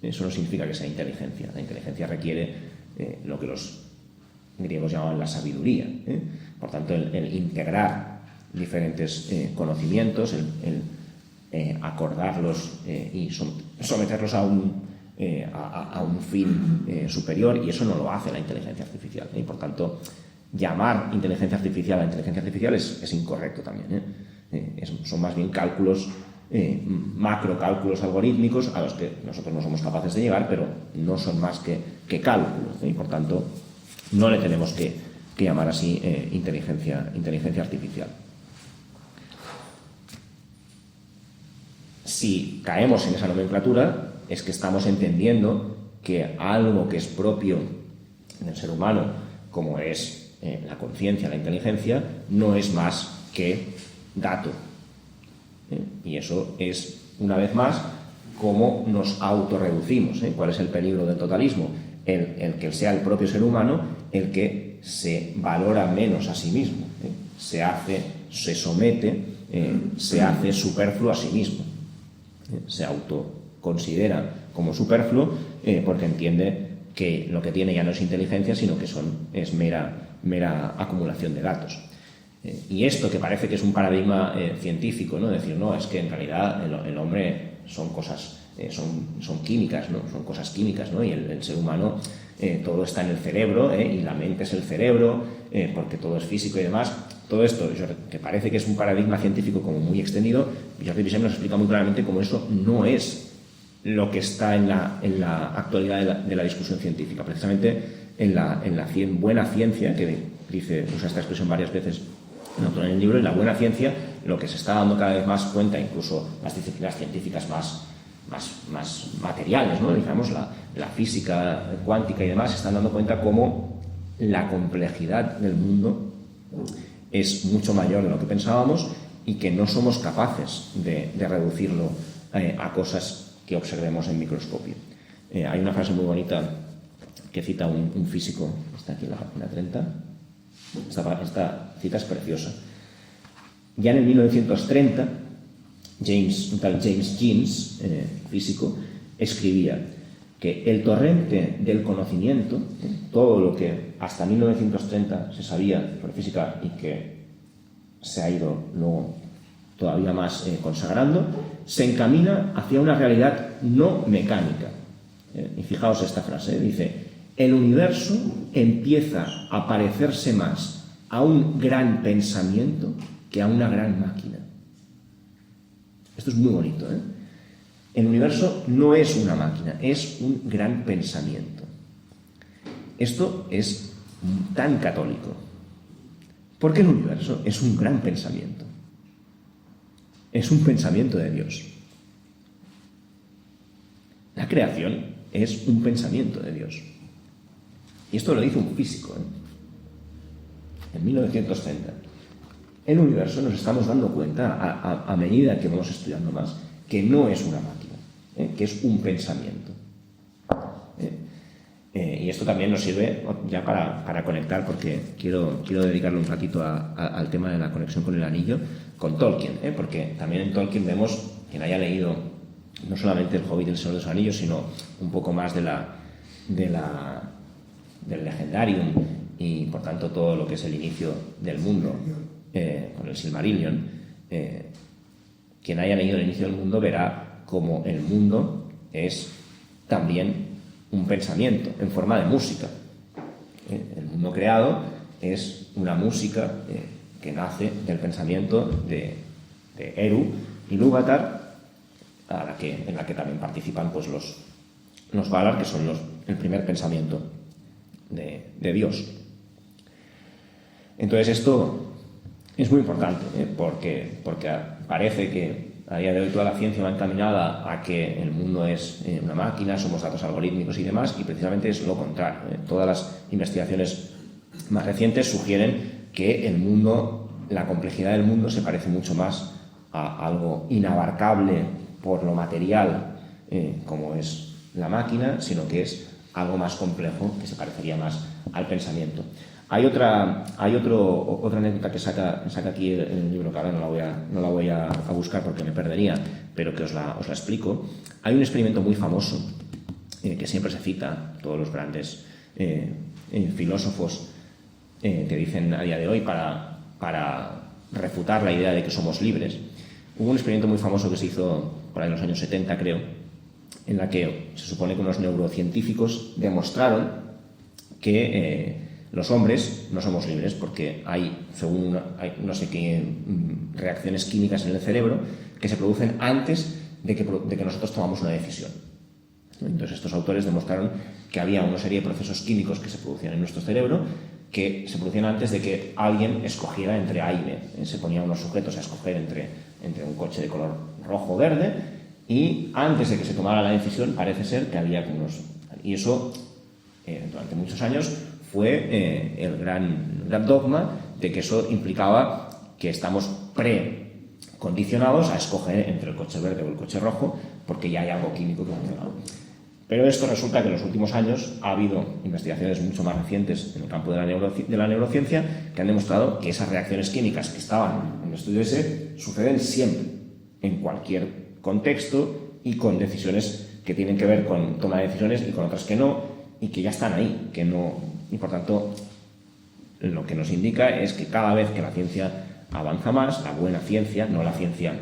Eso no significa que sea inteligencia. La inteligencia requiere lo que los griegos llamaban la sabiduría. Por tanto, el integrar diferentes conocimientos, el acordarlos y someterlos a un fin superior, y eso no lo hace la inteligencia artificial. Y por tanto, llamar inteligencia artificial a inteligencia artificial es incorrecto también. Son más bien cálculos, macrocálculos algorítmicos a los que nosotros no somos capaces de llegar, pero no son más que cálculos. Y por tanto, no le tenemos que llamar así inteligencia artificial. Si caemos en esa nomenclatura, es que estamos entendiendo que algo que es propio del ser humano, como es la conciencia, la inteligencia, no es más que dato. Y eso es, una vez más, cómo nos autorreducimos. ¿Cuál es el peligro del totalismo? El que sea el propio ser humano el que se valora menos a sí mismo, se somete, se hace superfluo a sí mismo. Se autoconsidera como superfluo porque entiende que lo que tiene ya no es inteligencia, sino que es mera acumulación de datos. Y esto, que parece que es un paradigma científico, ¿no? Decir, no, es que en realidad el hombre son cosas, son químicas, ¿no? Son cosas químicas, ¿no? Y el ser humano, todo está en el cerebro, y la mente es el cerebro, porque todo es físico y demás. Todo esto, que parece que es un paradigma científico como muy extendido, Jordi Piaget nos explica muy claramente cómo eso no es lo que está en la actualidad de la discusión científica. Precisamente en la buena ciencia, que usa esta expresión varias veces en el libro, en la buena ciencia, lo que se está dando cada vez más cuenta, incluso las disciplinas científicas más materiales, ¿no? Digamos, la física cuántica y demás, se están dando cuenta cómo la complejidad del mundo es mucho mayor de lo que pensábamos y que no somos capaces de reducirlo a cosas que observemos en microscopio. Hay una frase muy bonita que cita un físico, está aquí en la página 30. Esta cita es preciosa. Ya en el 1930, un tal James Jeans, físico, escribía que el torrente del conocimiento, todo lo que hasta 1930 se sabía sobre física y que se ha ido luego todavía más consagrando, se encamina hacia una realidad no mecánica. Y fijaos esta frase, dice: el universo empieza a parecerse más a un gran pensamiento que a una gran máquina. Esto es muy bonito, ¿eh? El universo no es una máquina, es un gran pensamiento. Esto es tan católico, porque el universo es un gran pensamiento. Es un pensamiento de Dios. La creación es un pensamiento de Dios. Y esto lo dice un físico, en 1930. El universo, nos estamos dando cuenta a medida que vamos estudiando más, que no es una máquina, que es un pensamiento. Y esto también nos sirve ya para conectar, porque quiero dedicarle un ratito al tema de la conexión con el anillo, con Tolkien, porque también en Tolkien vemos, quien haya leído no solamente El Hobbit y El Señor de los Anillos, sino un poco más del Legendarium y por tanto todo lo que es el inicio del mundo, con el Silmarillion, quien haya leído el inicio del mundo verá como el mundo es también un pensamiento en forma de música. El mundo creado es una música que nace del pensamiento de Eru y Ilúvatar, en la que también participan pues, los Valar, que son el primer pensamiento de Dios. Entonces esto es muy importante, porque parece que a día de hoy toda la ciencia va encaminada a que el mundo es una máquina, somos datos algorítmicos y demás, y precisamente es lo contrario. Todas las investigaciones más recientes sugieren que el mundo, la complejidad del mundo se parece mucho más a algo inabarcable por lo material, como es la máquina, sino que es algo más complejo que se parecería más al pensamiento. Hay otra anécdota que saca aquí el libro, que ahora no la voy a buscar porque me perdería, pero que os la explico. Hay un experimento muy famoso que siempre se cita, todos los grandes filósofos que dicen a día de hoy para refutar la idea de que somos libres. Hubo un experimento muy famoso que se hizo por ahí en los años 70, creo, en la que se supone que unos neurocientíficos demostraron que los hombres no somos libres porque hay no sé qué reacciones químicas en el cerebro que se producen antes de que nosotros tomamos una decisión. Entonces estos autores demostraron que había una serie de procesos químicos que se producían en nuestro cerebro que se producían antes de que alguien escogiera entre A y B. Se ponían unos sujetos a escoger entre un coche de color rojo o verde, y antes de que se tomara la decisión parece ser que había unos... Y eso durante muchos años fue el gran dogma de que eso implicaba que estamos precondicionados a escoger entre el coche verde o el coche rojo porque ya hay algo químico que funciona. Pero esto resulta que en los últimos años ha habido investigaciones mucho más recientes en el campo de la neurociencia que han demostrado que esas reacciones químicas que estaban en el estudio ese suceden siempre, en cualquier contexto y con decisiones que tienen que ver con toma de decisiones y con otras que no, y que ya están ahí, que no... Y por tanto, lo que nos indica es que cada vez que la ciencia avanza más, la buena ciencia, no la ciencia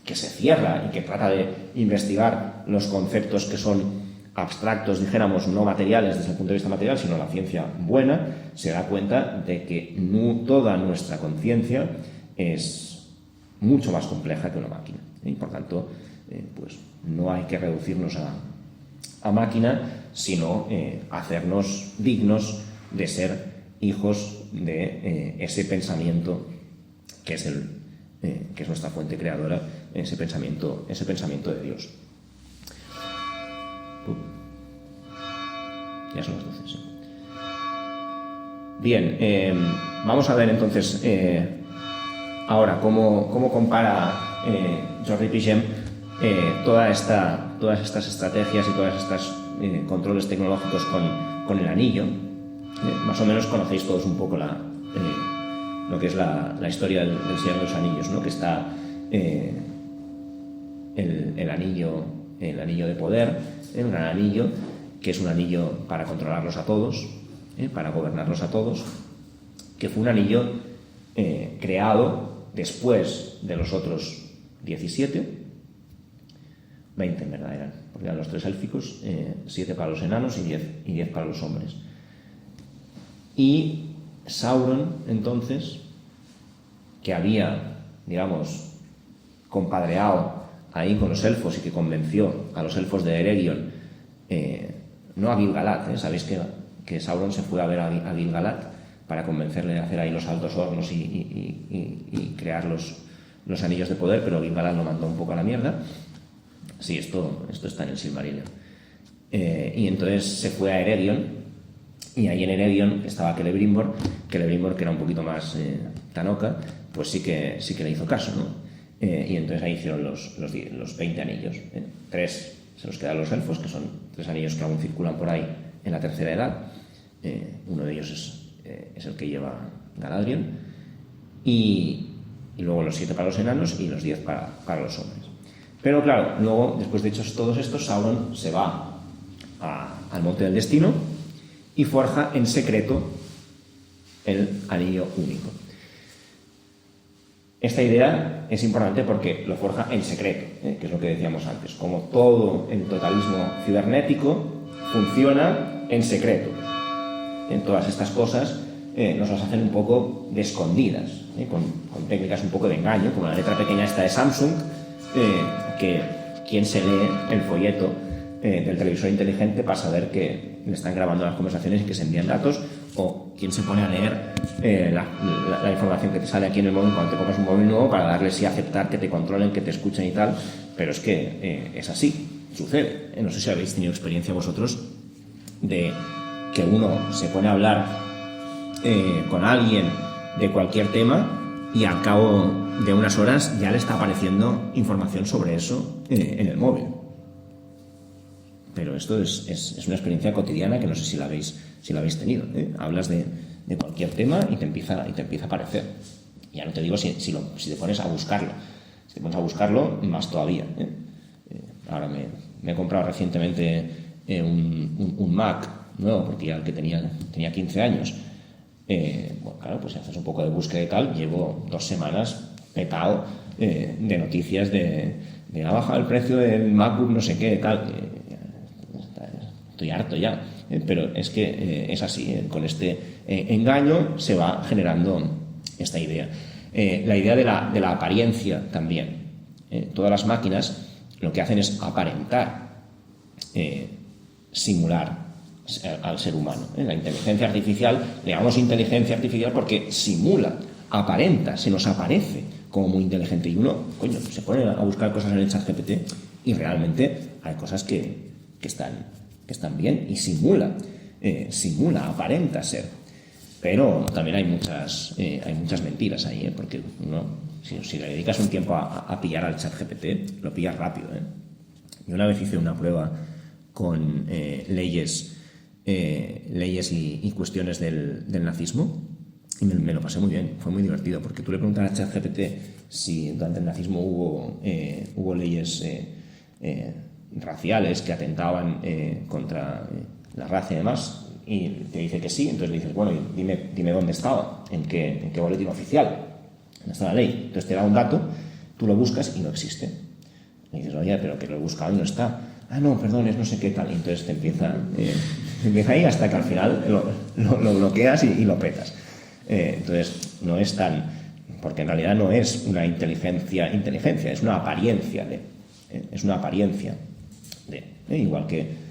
que se cierra y que trata de investigar los conceptos que son abstractos, dijéramos, no materiales desde el punto de vista material, sino la ciencia buena, se da cuenta de que toda nuestra conciencia es mucho más compleja que una máquina. Y por tanto, pues no hay que reducirnos a máquina, sino hacernos dignos de ser hijos de ese pensamiento que es nuestra fuente creadora, ese pensamiento de Dios. Ya son las 12, sí. Bien, vamos a ver entonces ahora cómo compara Jordi Pigem todas estas estrategias y todas estas controles tecnológicos con el anillo. Más o menos conocéis todos un poco lo que es la historia del Señor de los Anillos, ¿no? Que está el anillo de poder, un gran anillo, que es un anillo para controlarlos a todos, para gobernarlos a todos, que fue un anillo creado después de los otros 17, 20 en verdad eran, porque eran los 3 élficos, 7 para los enanos y 10 para los hombres. Y Sauron, entonces, que había, digamos, compadreado ahí con los elfos y que convenció a los elfos de Eregion, no a Gil-galad, sabéis que Sauron se fue a ver a Gil-galad para convencerle de hacer ahí los altos hornos y crear los anillos de poder, pero Gil-galad lo mandó un poco a la mierda. Sí, esto está en el Silmarillion. Y entonces se fue a Eregion, y ahí en Eregion estaba Celebrimbor, que era un poquito más tanoca, pues sí que le hizo caso, ¿no? Y entonces ahí hicieron los 20 anillos. 3 se los quedan los elfos, que son 3 anillos que aún circulan por ahí en la tercera edad. Uno de ellos es el que lleva Galadriel. Y luego los 7 para los enanos y los 10 para los hombres. Pero claro, luego, después de hechos todos estos, Sauron se va al Monte del Destino y forja en secreto el anillo único. Esta idea es importante porque lo forja en secreto, que es lo que decíamos antes. Como todo el totalismo cibernético funciona en secreto. En todas estas cosas nos las hacen un poco de escondidas, con técnicas un poco de engaño, como la letra pequeña esta de Samsung, que quien se lee el folleto del televisor inteligente para saber que le están grabando las conversaciones y que se envían datos, o quien se pone a leer la información que te sale aquí en el móvil cuando te compras un móvil nuevo para darle sí a aceptar que te controlen, que te escuchen y tal, pero es que es así, sucede. No sé si habéis tenido experiencia vosotros de que uno se pone a hablar con alguien de cualquier tema y al cabo de unas horas ya le está apareciendo información sobre eso en el móvil. Pero esto es una experiencia cotidiana que no sé si la habéis tenido. Hablas de cualquier tema y te empieza a aparecer. Ya no te digo si te pones a buscarlo. Si te pones a buscarlo, más todavía. Ahora me he comprado recientemente un Mac nuevo, porque ya el que tenía 15 años. Bueno, claro, pues si haces un poco de búsqueda y tal, llevo 2 semanas petado de noticias de ha bajado el precio del MacBook no sé qué, tal. Estoy harto ya, pero es que es así, con este engaño se va generando esta idea. La idea de la apariencia también. Todas las máquinas lo que hacen es aparentar, simular al ser humano. La inteligencia artificial, le llamamos inteligencia artificial porque simula, aparenta, se nos aparece como muy inteligente. Y uno, se pone a buscar cosas en el ChatGPT y realmente hay cosas que están bien y simula, aparenta ser. Pero también hay muchas mentiras ahí, porque uno, si le dedicas un tiempo a pillar al ChatGPT, lo pillas rápido. Yo una vez hice una prueba con leyes y cuestiones del nazismo y me lo pasé muy bien, fue muy divertido, porque tú le preguntas a ChatGPT si durante el nazismo hubo leyes raciales que atentaban contra la raza y demás, y te dice que sí. Entonces le dices, bueno, dime dónde estaba, en qué boletín oficial, dónde está la ley. Entonces te da un dato, tú lo buscas y no existe. Y dices, oye, pero que lo he buscado y no está. Ah, no, perdón, es no sé qué tal. Y entonces te empieza ahí hasta que al final lo bloqueas y lo petas. Entonces no es tan, porque en realidad no es una inteligencia, es una apariencia de, igual que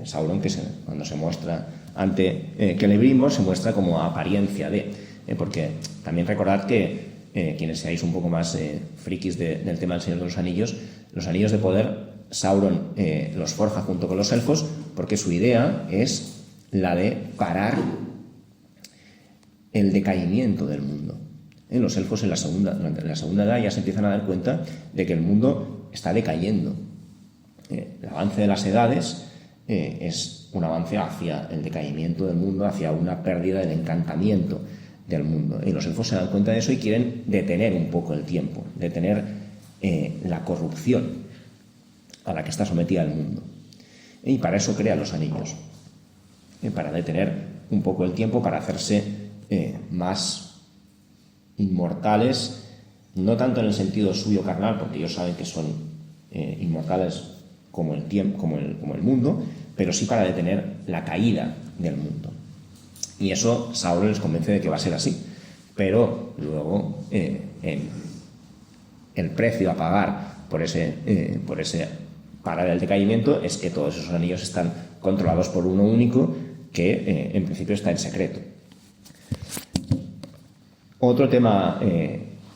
Sauron, que cuando se muestra ante Celebrimbor se muestra como apariencia de, porque también recordad que quienes seáis un poco más frikis del tema del Señor de los Anillos de poder, Sauron los forja junto con los elfos, porque su idea es la de parar el decaimiento del mundo. Los elfos durante la segunda edad ya se empiezan a dar cuenta de que el mundo está decayendo. El avance de las edades es un avance hacia el decaimiento del mundo, hacia una pérdida del encantamiento del mundo. Y los elfos se dan cuenta de eso y quieren detener un poco el tiempo, detener la corrupción a la que está sometida el mundo. Y para eso crea los anillos, para detener un poco el tiempo, para hacerse más inmortales, no tanto en el sentido suyo carnal, porque ellos saben que son inmortales como el tiempo, como el mundo, pero sí para detener la caída del mundo. Y eso Sauron les convence de que va a ser así. Pero luego el precio a pagar por ese parar el decaimiento es que todos esos anillos están controlados por uno único que en principio está en secreto. Otro tema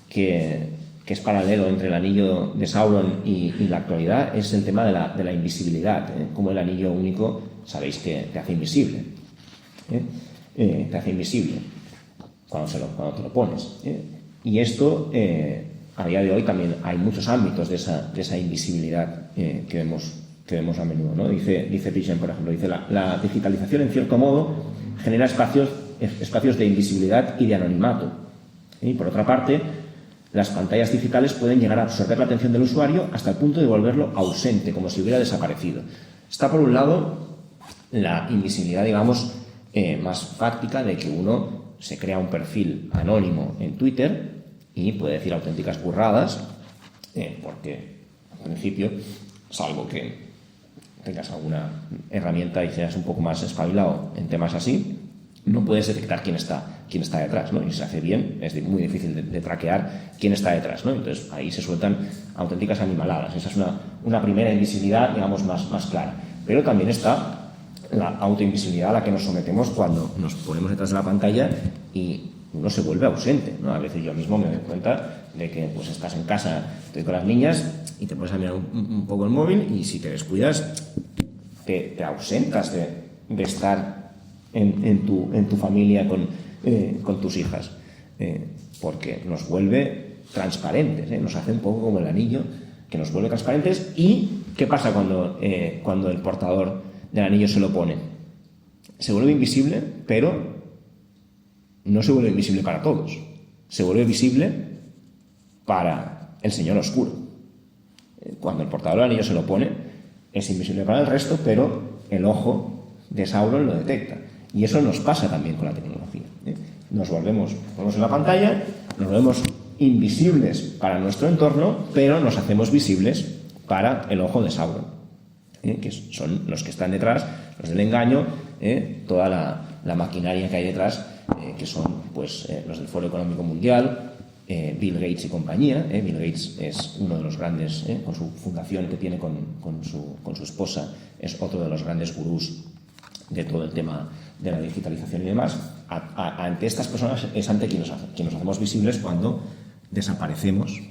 que es paralelo entre el anillo de Sauron y la actualidad es el tema de la invisibilidad. Como el anillo único, sabéis que te hace invisible. Te hace invisible cuando te lo pones. Y esto, a día de hoy, también hay muchos ámbitos de esa invisibilidad que vemos a menudo, ¿no? Dice Pichen, por ejemplo, dice la digitalización, en cierto modo, genera espacios de invisibilidad y de anonimato. Y por otra parte, las pantallas digitales pueden llegar a absorber la atención del usuario hasta el punto de volverlo ausente, como si hubiera desaparecido. Está, por un lado, la invisibilidad, digamos, más fáctica de que uno se crea un perfil anónimo en Twitter y puede decir auténticas burradas, porque al principio, salvo que tengas alguna herramienta y seas un poco más espabilado en temas así, no puedes detectar quién está detrás, ¿no? Y si se hace bien, es muy difícil de traquear quién está detrás, ¿no? Entonces ahí se sueltan auténticas animaladas. Esa es una primera invisibilidad, digamos, más clara. Pero también está la autoinvisibilidad a la que nos sometemos cuando nos ponemos detrás de la pantalla y uno se vuelve ausente, ¿no? A veces yo mismo me doy cuenta de que pues estás en casa, estoy con las niñas y te pones a mirar un poco el móvil y si te descuidas te ausentas de estar en tu familia con tus hijas, porque nos vuelve transparentes, nos hace un poco como el anillo que nos vuelve transparentes. ¿Y qué pasa cuando el portador del anillo se lo pone? Se vuelve invisible, pero no se vuelve invisible para todos, se vuelve visible para el señor oscuro. Cuando el portador del anillo se lo pone, es invisible para el resto, pero el ojo de Sauron lo detecta. Y eso nos pasa también con la tecnología. Nos ponemos en la pantalla, nos volvemos invisibles para nuestro entorno, pero nos hacemos visibles para el ojo de Sauron, que son los que están detrás, los del engaño, toda la maquinaria que hay detrás, que son pues los del Foro Económico Mundial, Bill Gates y compañía. Bill Gates es uno de los grandes, con su fundación que tiene con su esposa, es otro de los grandes gurús de todo el tema de la digitalización y demás. Ante estas personas es ante quien nos hacemos visibles cuando desaparecemos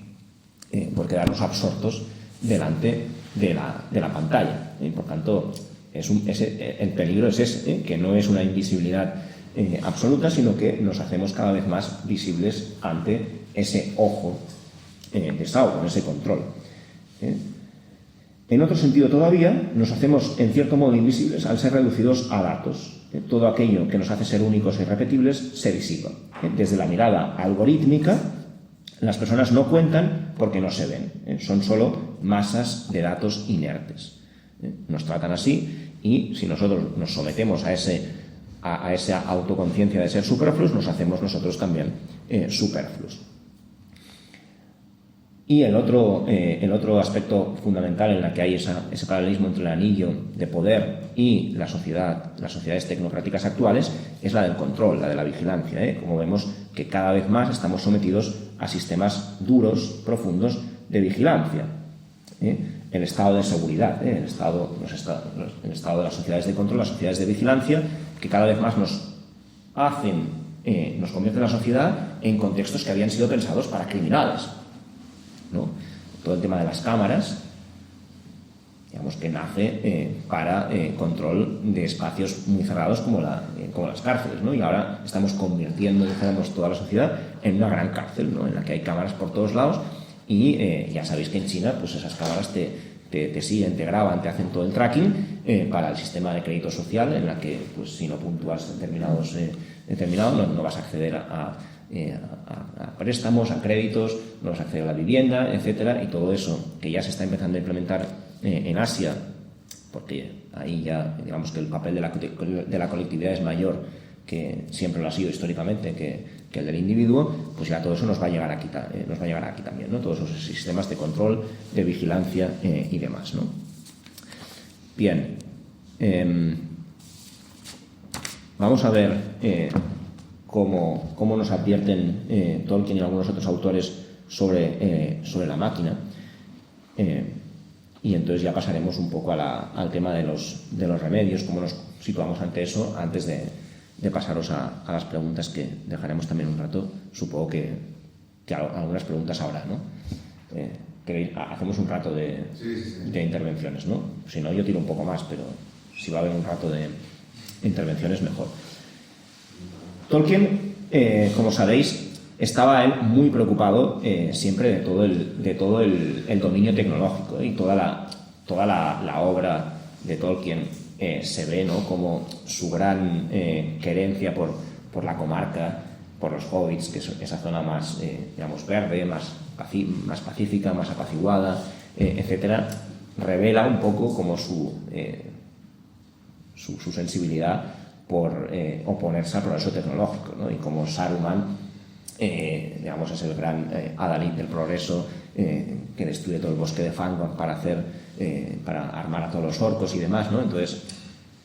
por quedarnos absortos delante de la pantalla. Por tanto, el peligro es ese, que no es una invisibilidad absoluta, sino que nos hacemos cada vez más visibles ante ese ojo de Sauron, ese control. En otro sentido todavía, nos hacemos en cierto modo invisibles al ser reducidos a datos. Todo aquello que nos hace ser únicos e irrepetibles se disipa. Desde la mirada algorítmica, las personas no cuentan porque no se ven. Son solo masas de datos inertes. Nos tratan así y si nosotros nos sometemos a esa autoconciencia de ser superfluos, nos hacemos nosotros también superfluos. Y el otro aspecto fundamental en la que hay ese paralelismo entre el anillo de poder y las sociedades tecnocráticas actuales es la del control, la de la vigilancia. Como vemos que cada vez más estamos sometidos a sistemas duros, profundos de vigilancia. El estado de seguridad, el estado de las sociedades de control, las sociedades de vigilancia, que cada vez más nos convierten la sociedad en contextos que habían sido pensados para criminales, ¿no? Todo el tema de las cámaras, digamos que nace para control de espacios muy cerrados como las cárceles, ¿no? Y ahora estamos convirtiendo, dijéramos, toda la sociedad en una gran cárcel, ¿no? En la que hay cámaras por todos lados y ya sabéis que en China pues esas cámaras te siguen, te graban, te hacen todo el tracking para el sistema de crédito social, en la que pues si no puntúas determinado no vas a acceder a préstamos, a créditos, no vas a acceder a la vivienda, etcétera, y todo eso que ya se está empezando a implementar en Asia, porque ahí ya digamos que el papel de la colectividad es mayor, que siempre lo ha sido históricamente, que el del individuo, pues ya todo eso nos va a llegar aquí también, ¿no? Todos esos sistemas de control, de vigilancia y demás, ¿no? Bien, vamos a ver cómo nos advierten Tolkien y algunos otros autores sobre la máquina, y entonces ya pasaremos un poco al tema de los remedios, cómo nos situamos ante eso, antes de pasaros a las preguntas, que dejaremos también un rato. Supongo que algunas preguntas habrá, ¿no? Hacemos un rato de intervenciones, ¿no? Si no, yo tiro un poco más, pero si va a haber un rato de intervenciones, mejor. Tolkien, como sabéis, estaba él muy preocupado siempre de todo el dominio tecnológico, y toda la obra de Tolkien se ve, ¿no?, como su gran querencia por la comarca, por los hobbits, que es esa zona más, digamos, verde, más pacífica, más apaciguada, etcétera, revela un poco como su sensibilidad por oponerse al progreso tecnológico, ¿no? Y como Saruman, digamos, es el gran adalid del progreso, que destruye todo el bosque de Fangorn para armar a todos los orcos y demás, ¿no? Entonces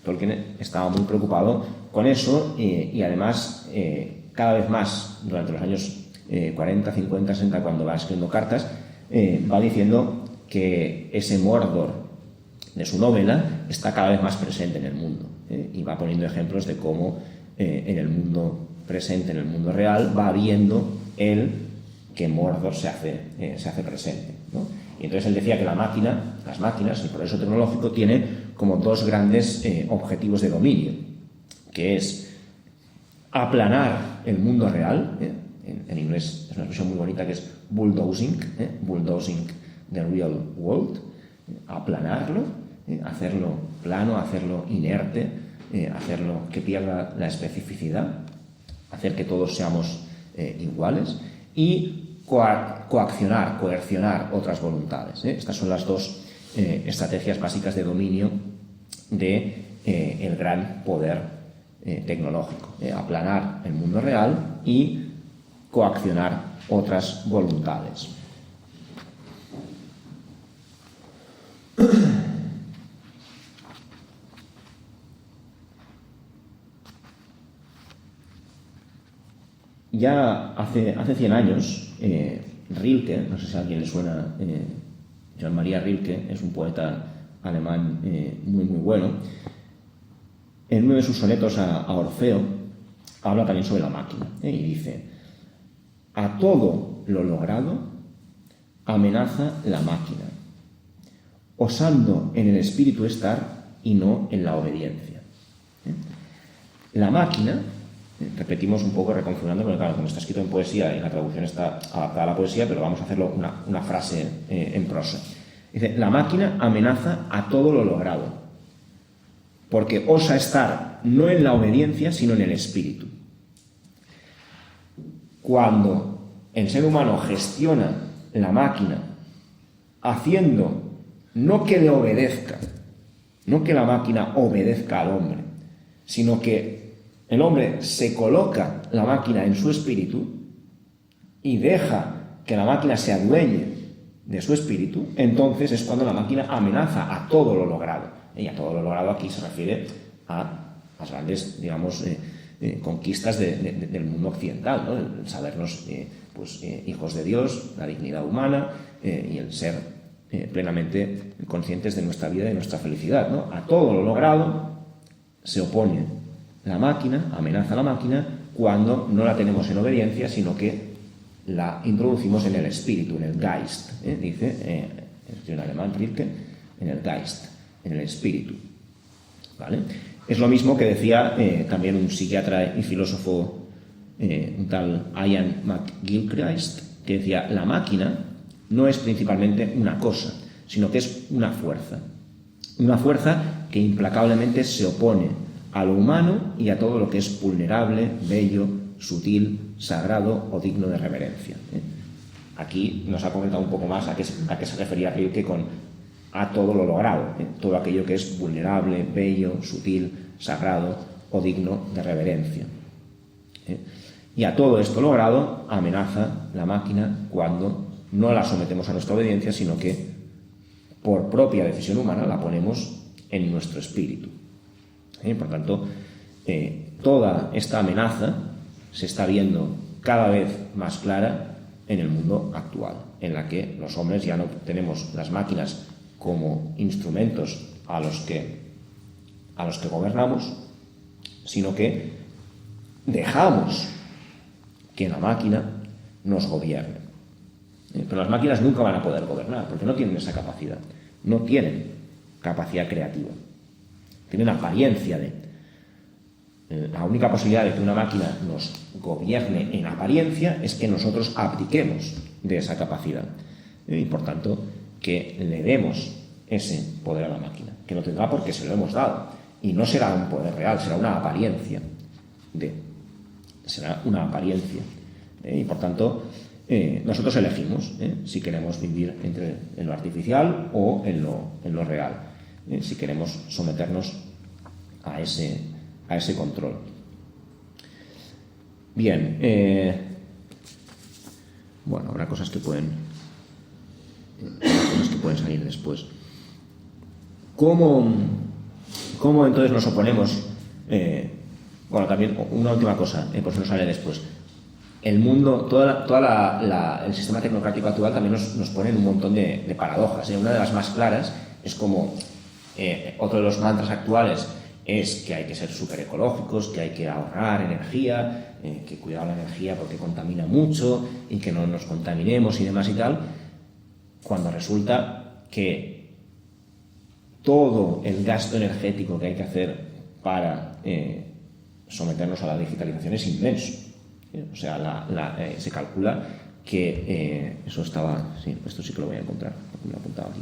Tolkien estaba muy preocupado con eso y además cada vez más durante los años 40, 50, 60, cuando va escribiendo cartas, va diciendo que ese Mordor de su novela está cada vez más presente en el mundo, y va poniendo ejemplos de cómo en el mundo presente, en el mundo real, va viendo él que Mordor se hace presente, ¿no? Y entonces él decía que las máquinas, el progreso tecnológico, tiene como dos grandes objetivos de dominio, que es aplanar el mundo real, en inglés es una expresión muy bonita que es bulldozing, bulldozing the real world, aplanarlo, hacerlo plano, hacerlo inerte, hacerlo que pierda la especificidad, hacer que todos seamos iguales, y coercionar otras voluntades. Estas son las dos estrategias básicas de dominio del gran poder tecnológico. Aplanar el mundo real y coaccionar otras voluntades. Ya hace 100 años, Rilke, no sé si a alguien le suena, Johann Maria Rilke, es un poeta alemán muy bueno. En uno de sus sonetos a Orfeo habla también sobre la máquina, y dice: a todo lo logrado amenaza la máquina, osando en el espíritu estar y no en la obediencia. La máquina, repetimos un poco reconfigurando, porque claro, como está escrito en poesía y la traducción está adaptada a la poesía, pero vamos a hacerlo una frase en prosa. Dice: la máquina amenaza a todo lo logrado, porque osa estar no en la obediencia, sino en el espíritu. Cuando el ser humano gestiona la máquina haciendo no que le obedezca, no que la máquina obedezca al hombre, sino que el hombre se coloca la máquina en su espíritu y deja que la máquina se adueñe de su espíritu, entonces es cuando la máquina amenaza a todo lo logrado. Y a todo lo logrado aquí se refiere a las grandes, digamos, conquistas del mundo occidental, ¿no? El sabernos hijos de Dios, la dignidad humana, y el ser plenamente conscientes de nuestra vida y de nuestra felicidad, ¿no? A todo lo logrado se opone la máquina, amenaza a la máquina, cuando no la tenemos en obediencia, sino que la introducimos en el espíritu, en el Geist, dice en alemán Rilke, en el Geist, en el espíritu, ¿vale? Es lo mismo que decía también un psiquiatra y filósofo, un tal Ian McGilchrist, que decía: la máquina no es principalmente una cosa, sino que es una fuerza que implacablemente se opone a lo humano y a todo lo que es vulnerable, bello, sutil, sagrado o digno de reverencia. Aquí nos ha comentado un poco más a qué se refería Rilke con a todo lo logrado, todo aquello que es vulnerable, bello, sutil, sagrado o digno de reverencia. Y a todo esto logrado amenaza la máquina cuando no la sometemos a nuestra obediencia, sino que por propia decisión humana la ponemos en nuestro espíritu. Por tanto, toda esta amenaza se está viendo cada vez más clara en el mundo actual, en la que los hombres ya no tenemos las máquinas como instrumentos a los que gobernamos, sino que dejamos que la máquina nos gobierne. Pero las máquinas nunca van a poder gobernar, porque no tienen esa capacidad, no tienen capacidad creativa, tienen apariencia de. La única posibilidad de que una máquina nos gobierne en apariencia es que nosotros abdiquemos de esa capacidad y, por tanto, que le demos ese poder a la máquina, que lo tendrá porque se lo hemos dado, y no será un poder real, será una apariencia y por tanto nosotros elegimos si queremos vivir en lo artificial o en lo real, si queremos someternos a ese control. Bien, bueno, habrá cosas que pueden salir después. ¿Cómo entonces nos oponemos? Bueno, también una última cosa, pues nos sale después. El mundo, el sistema tecnocrático actual también nos pone en un montón de paradojas. Una de las más claras es como otro de los mantras actuales es que hay que ser súper ecológicos, que hay que ahorrar energía, que cuidar la energía porque contamina mucho y que no nos contaminemos y demás y tal, cuando resulta que todo el gasto energético que hay que hacer para someternos a la digitalización es inmenso. O sea, se calcula que esto sí que lo voy a encontrar, porque me lo he apuntado aquí,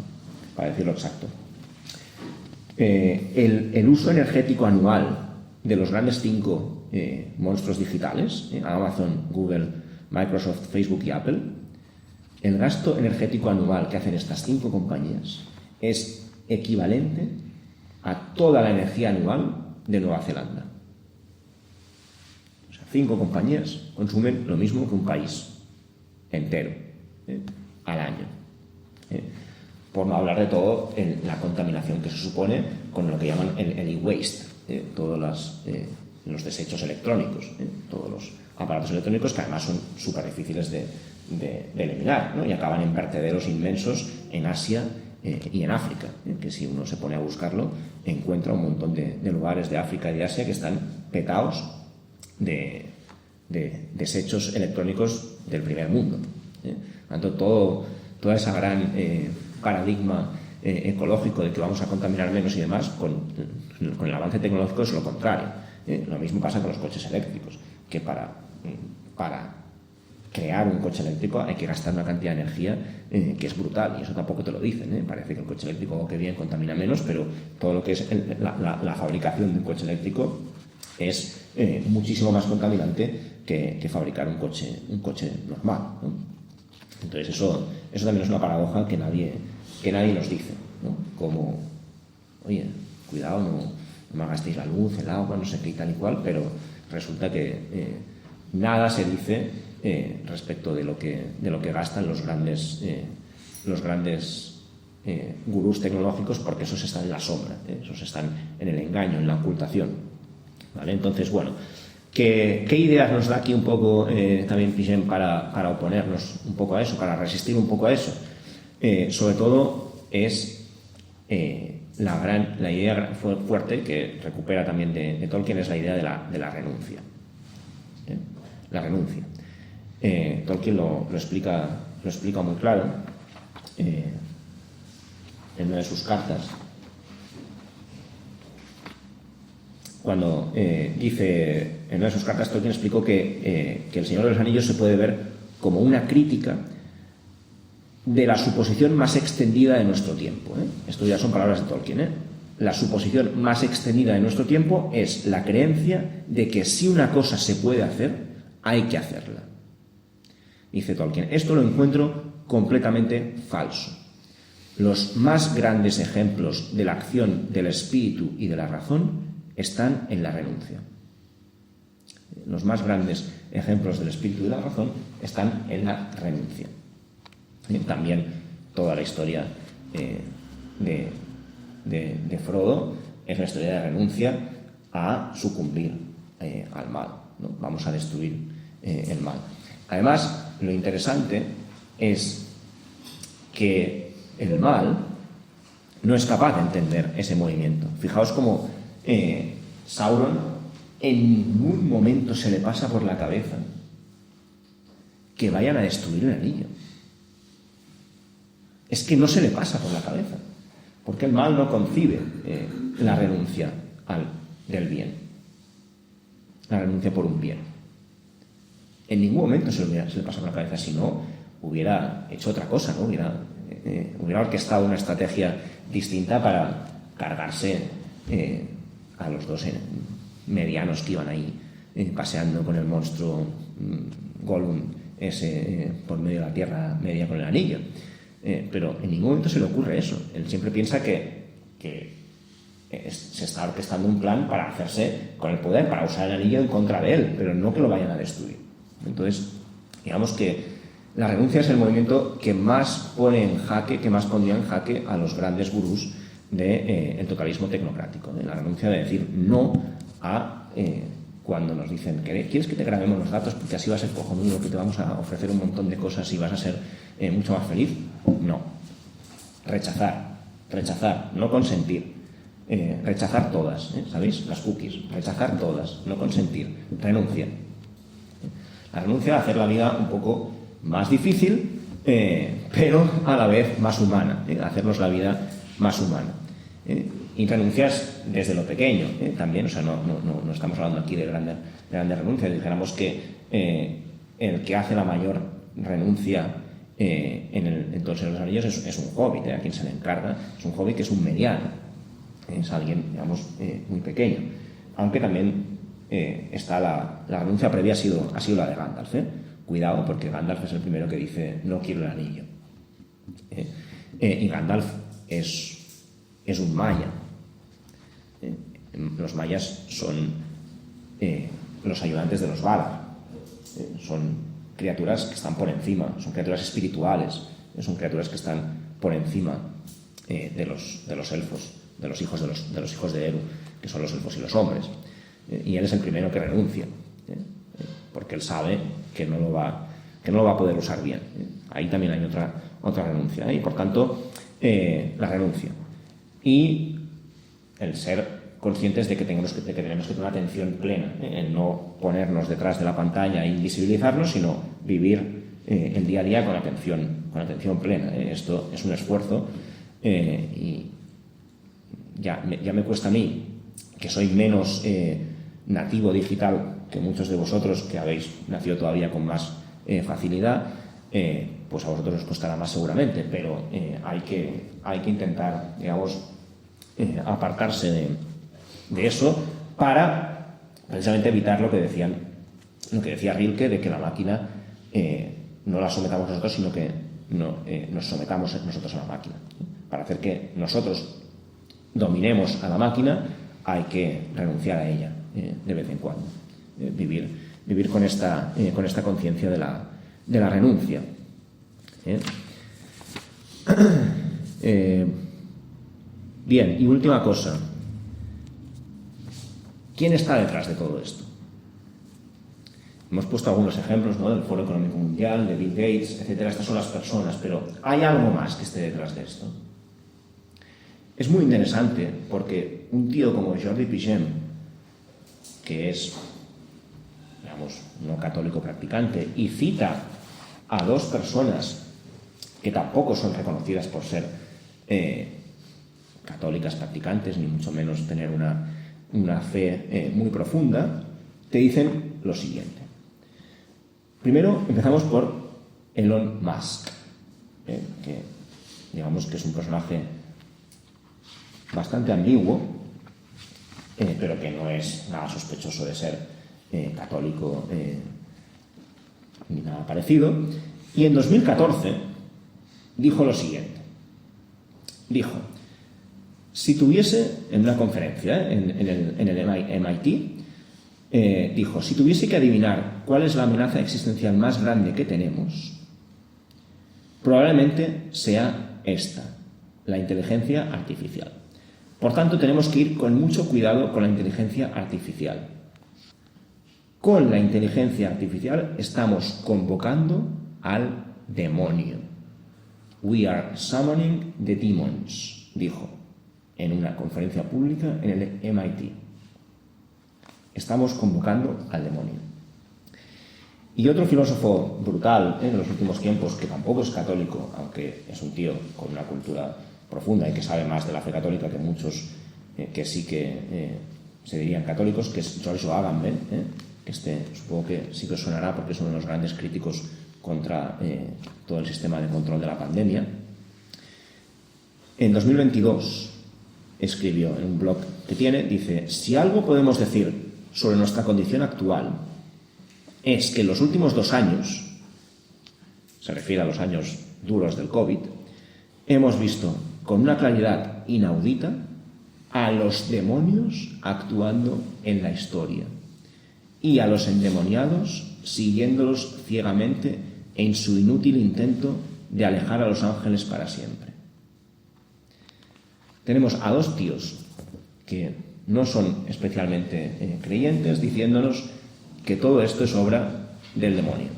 para decirlo exacto. El uso energético anual de los grandes 5 monstruos digitales, Amazon, Google, Microsoft, Facebook y Apple, el gasto energético anual que hacen estas 5 compañías es equivalente a toda la energía anual de Nueva Zelanda. 5 compañías consumen lo mismo que un país entero al año. Por no hablar de todo la contaminación que se supone con lo que llaman el e-waste, todos los desechos electrónicos, todos los aparatos electrónicos que además son súper difíciles de eliminar, ¿no? Y acaban en vertederos inmensos en Asia y en África, que si uno se pone a buscarlo encuentra un montón de lugares de África y de Asia que están petados de desechos electrónicos del primer mundo. Tanto toda esa gran paradigma ecológico de que vamos a contaminar menos y demás, con el avance tecnológico es lo contrario. Lo mismo pasa con los coches eléctricos, que para crear un coche eléctrico hay que gastar una cantidad de energía que es brutal, y eso tampoco te lo dicen. Parece que el coche eléctrico, que bien, contamina menos, pero todo lo que es la fabricación de un coche eléctrico es muchísimo más contaminante que fabricar un coche normal, ¿no? Entonces eso también es una paradoja que nadie nos dice, ¿no? Como, oye, cuidado, no me gastéis la luz, el agua, no sé qué y tal y cual, pero resulta que nada se dice respecto de lo que gastan los grandes gurús tecnológicos, porque esos están en la sombra, esos están en el engaño, en la ocultación, ¿vale? Entonces, bueno, ¿qué ideas nos da aquí un poco también Piaget para oponernos un poco a eso, para resistir un poco a eso? Sobre todo es la idea fuerte que recupera también de Tolkien, es la idea de la renuncia. La renuncia. Tolkien lo explica muy claro en una de sus cartas, cuando dice, en una de sus cartas Tolkien explicó que El Señor de los Anillos se puede ver como una crítica de la suposición más extendida de nuestro tiempo. Esto ya son palabras de Tolkien. La suposición más extendida de nuestro tiempo es la creencia de que si una cosa se puede hacer, hay que hacerla. Dice Tolkien, esto lo encuentro completamente falso. Los más grandes ejemplos de la acción del espíritu y de la razón están en la renuncia. Los más grandes ejemplos del espíritu y de la razón están en la renuncia. También toda la historia de Frodo es la historia de renuncia a sucumbir al mal, ¿no? Vamos a destruir el mal. Además, lo interesante es que el mal no es capaz de entender ese movimiento. Fijaos cómo Sauron en ningún momento se le pasa por la cabeza que vayan a destruir el anillo. Es que no se le pasa por la cabeza, porque el mal no concibe la renuncia del bien, la renuncia por un bien. En ningún momento se le pasa por la cabeza, si no hubiera hecho otra cosa, ¿no? Hubiera orquestado una estrategia distinta para cargarse a los dos medianos que iban ahí paseando con el monstruo Gollum ese por medio de la Tierra Media con el anillo. Pero en ningún momento se le ocurre eso. Él siempre piensa que se está orquestando un plan para hacerse con el poder, para usar el anillo en contra de él, pero no que lo vayan a destruir. Entonces, digamos que la renuncia es el movimiento que más pone en jaque, que más pondría en jaque a los grandes gurús del totalismo tecnocrático, de la renuncia de decir no a cuando nos dicen ¿quieres que te grabemos los datos porque así va a ser cojonudo, que te vamos a ofrecer un montón de cosas y vas a ser mucho más feliz? No. Rechazar, no consentir. Rechazar todas, ¿sabéis? Las cookies, rechazar todas, no consentir, renuncia. La renuncia a hacer la vida un poco más difícil, pero a la vez más humana, hacernos la vida más humana. Y renuncias desde lo pequeño, también, o sea, no estamos hablando aquí de grandes renuncias. Dijéramos que el que hace la mayor renuncia en todos los anillos es un hobbit, a quien se le encarga, es un hobbit que es un mediano, es alguien, digamos, muy pequeño, aunque también está la renuncia previa ha sido la de Gandalf, Cuidado, porque Gandalf es el primero que dice no quiero el anillo, y Gandalf es un maya. Los mayas son los ayudantes de los Valar, son criaturas que están por encima, son criaturas espirituales, son criaturas que están por encima de los elfos, de los hijos de Eru, que son los elfos y los hombres. Y él es el primero que renuncia, porque él sabe que no lo va a poder usar bien. Ahí también hay otra renuncia, y por tanto la renuncia y el ser conscientes de que tenemos que tener una atención plena, en no ponernos detrás de la pantalla e invisibilizarnos, sino vivir el día a día con atención plena. Esto es un esfuerzo, y ya me cuesta a mí, que soy menos nativo digital que muchos de vosotros que habéis nacido todavía con más facilidad, pues a vosotros os costará más seguramente, pero hay que intentar, digamos, apartarse de eso para precisamente evitar lo que decía Rilke, de que la máquina no la sometamos nosotros, sino que nos sometamos nosotros a la máquina. Para hacer que nosotros dominemos a la máquina hay que renunciar a ella de vez en cuando, vivir con esta conciencia de la renuncia. Bien, y última cosa. ¿Quién está detrás de todo esto? Hemos puesto algunos ejemplos, ¿no?, del Foro Económico Mundial, de Bill Gates, etcétera. Estas son las personas, pero ¿hay algo más que esté detrás de esto? Es muy interesante porque un tío como Jordi Pigem, que es, digamos, no católico practicante, y cita a dos personas que tampoco son reconocidas por ser católicas practicantes, ni mucho menos tener una fe muy profunda, te dicen lo siguiente. Primero empezamos por Elon Musk, que digamos que es un personaje bastante ambiguo, pero que no es nada sospechoso de ser católico ni nada parecido. Y en 2014 dijo lo siguiente. Dijo: si tuviese, en una conferencia en el MIT, dijo, si tuviese que adivinar cuál es la amenaza existencial más grande que tenemos, probablemente sea esta, la inteligencia artificial. Por tanto, tenemos que ir con mucho cuidado con la inteligencia artificial. Con la inteligencia artificial estamos convocando al demonio. We are summoning the demons, dijo en una conferencia pública en el MIT. Estamos convocando al demonio. Y otro filósofo brutal en los últimos tiempos, que tampoco es católico, aunque es un tío con una cultura profunda y que sabe más de la fe católica que muchos que sí que se dirían católicos, que es Giorgio Agamben, que supongo que sí que os sonará porque es uno de los grandes críticos contra todo el sistema de control de la pandemia. En 2022 escribió en un blog que tiene, dice: si algo podemos decir sobre nuestra condición actual es que en los últimos 2 años, se refiere a los años duros del COVID, hemos visto con una claridad inaudita a los demonios actuando en la historia y a los endemoniados siguiéndolos ciegamente en su inútil intento de alejar a los ángeles para siempre. Tenemos a dos tíos que no son especialmente creyentes diciéndonos que todo esto es obra del demonio.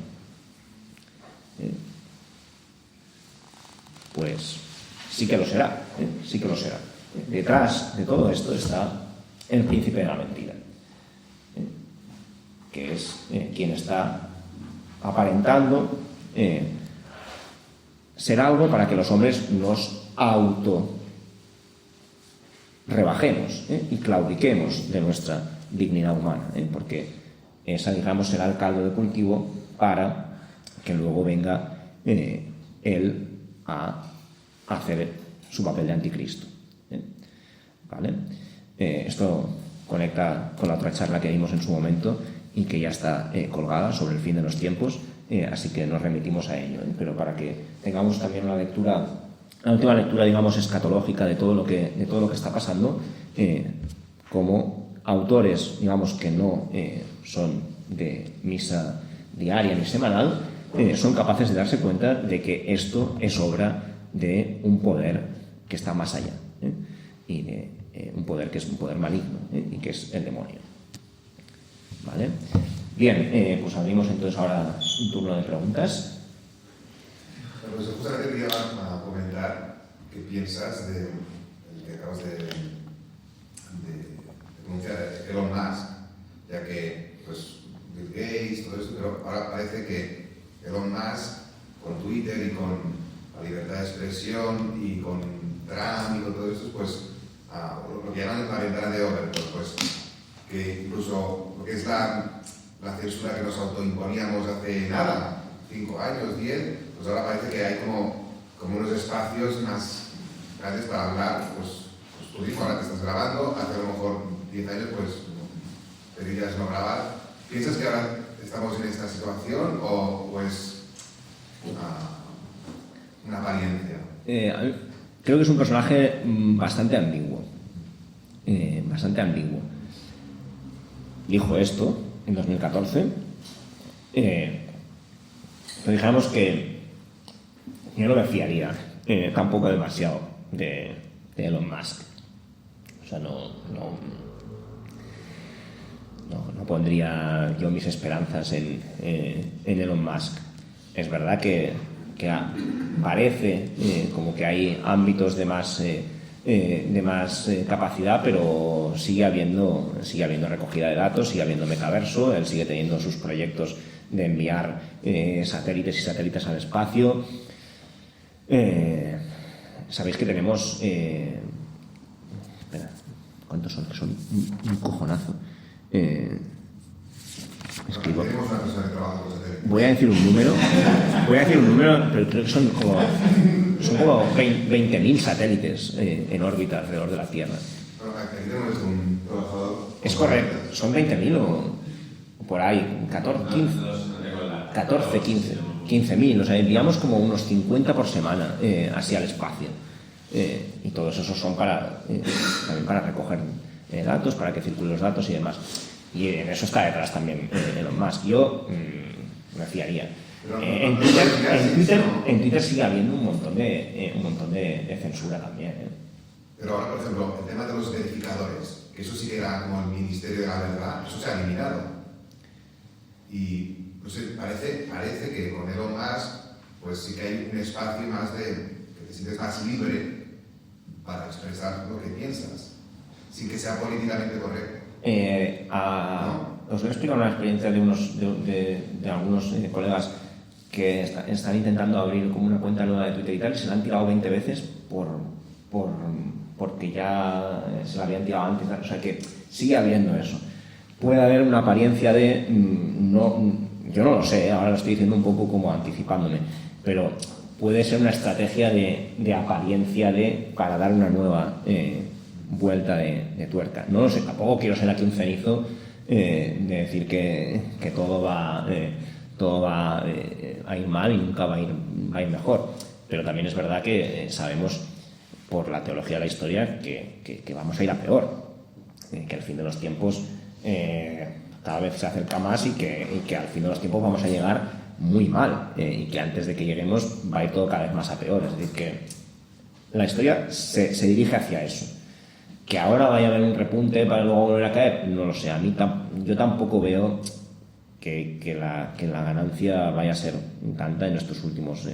Pues sí que lo será, sí que lo será. Detrás de todo esto está el príncipe de la mentira, que es quien está aparentando ser algo para que los hombres nos rebajemos y claudiquemos de nuestra dignidad humana, porque esa, digamos, será el caldo de cultivo para que luego venga él a hacer su papel de anticristo. ¿Vale? Esto conecta con la otra charla que dimos en su momento y que ya está colgada sobre el fin de los tiempos, así que nos remitimos a ello, pero para que tengamos también una última lectura, digamos, escatológica de todo lo que está pasando, como autores, digamos, que no son de misa diaria ni semanal, son capaces de darse cuenta de que esto es obra de un poder que está más allá, y de un poder que es un poder maligno, y que es el demonio. ¿Vale? Bien, pues abrimos entonces ahora un turno de preguntas. Pues justamente quería comentar qué piensas de que acabas de pronunciar, Elon Musk, ya que pues Bill Gates, todo esto, pero ahora parece que Elon Musk con Twitter y con la libertad de expresión y con Trump y con todo esto, pues lo que llaman la ventana de Overton, pues que incluso lo que es la censura que nos autoimponíamos hace nada, 5 años, 10, pues ahora parece que hay como unos espacios más grandes para hablar, pues tú mismo ahora que estás grabando, hace a lo mejor 10 años pues pedirías no grabar. ¿Piensas que ahora estamos en esta situación o es una apariencia? Creo que es un personaje bastante ambiguo. Dijo esto en 2014, pero dijéramos que yo no me fiaría tampoco demasiado de Elon Musk. O sea, no pondría yo mis esperanzas en Elon Musk. Es verdad que parece como que hay ámbitos de más capacidad, pero sigue habiendo recogida de datos, sigue habiendo metaverso, él sigue teniendo sus proyectos de enviar satélites y satélites al espacio. Sabéis que tenemos espera, ¿cuántos son? Son un cojonazo. Escribo. Voy a decir un número, pero creo que son como 20.000 satélites en órbita alrededor de la Tierra. Es correcto, son 20.000 o por ahí, 15.000, o sea, enviamos como unos 50 por semana hacia el espacio. Y todos esos son también para recoger datos, para que circulen los datos y demás. Y en eso está detrás también Elon Musk. Yo me fiaría. En Twitter sigue habiendo un montón de censura también. Pero ahora, por ejemplo, el tema de los verificadores, que eso sí que era como el Ministerio de la Verdad, eso se ha eliminado. Y no sé, parece que con Elon Musk, pues sí que hay un espacio más que te sientes más libre para expresar lo que piensas, sin que sea políticamente correcto. Os voy a explicar una experiencia de algunos colegas que están intentando abrir como una cuenta nueva de Twitter y tal, y se la han tirado 20 veces porque ya se la habían tirado antes, o sea que sigue habiendo eso. Puede haber una apariencia de yo no lo sé, ahora lo estoy diciendo un poco como anticipándome, pero puede ser una estrategia de apariencia para dar una nueva vuelta de tuerca. No lo sé, tampoco quiero ser aquí un cenizo de decir que todo va a ir mal y nunca va a ir mejor, pero también es verdad que sabemos por la teología de la historia que vamos a ir a peor, que al fin de los tiempos cada vez se acerca más y que al fin de los tiempos vamos a llegar muy mal, y que antes de que lleguemos va a ir todo cada vez más a peor. Es decir, que la historia se dirige hacia eso. Que ahora vaya a haber un repunte para luego volver a caer, no lo sé. Yo tampoco veo que la ganancia vaya a ser tanta en estos últimos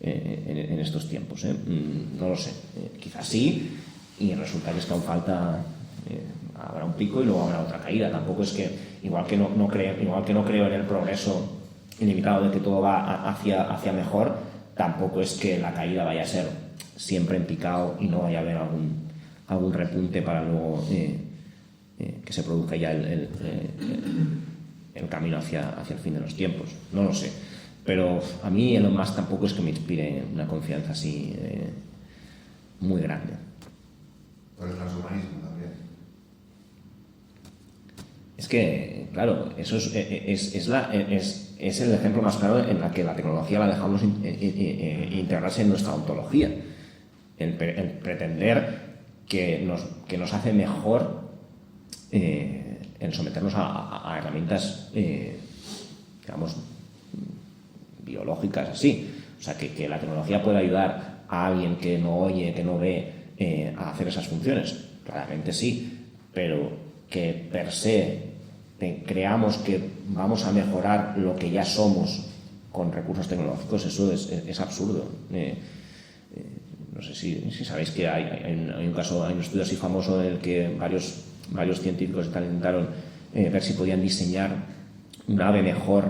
en estos tiempos. No lo sé. Quizás sí, y resulta que es que aún falta, habrá un pico y luego habrá otra caída. Tampoco es que, igual que no creo en el progreso ilimitado de que todo va hacia mejor, tampoco es que la caída vaya a ser siempre en picado y no vaya a haber algún repunte para luego que se produzca ya el camino hacia el fin de los tiempos. No lo sé. Pero a mí Elon Musk tampoco es que me inspire una confianza así muy grande. Por el transhumanismo también. Es que, claro, eso es el ejemplo más claro en la que la tecnología la dejamos integrarse en nuestra ontología. El pretender que nos hace mejor el someternos a herramientas, digamos, biológicas así. O sea, que la tecnología puede ayudar a alguien que no oye, que no ve, a hacer esas funciones. Claramente sí, pero que per se creamos que vamos a mejorar lo que ya somos con recursos tecnológicos, eso es absurdo. No sé si sabéis que hay un caso, hay un estudio así famoso en el que varios científicos intentaron ver si podían diseñar un ave mejor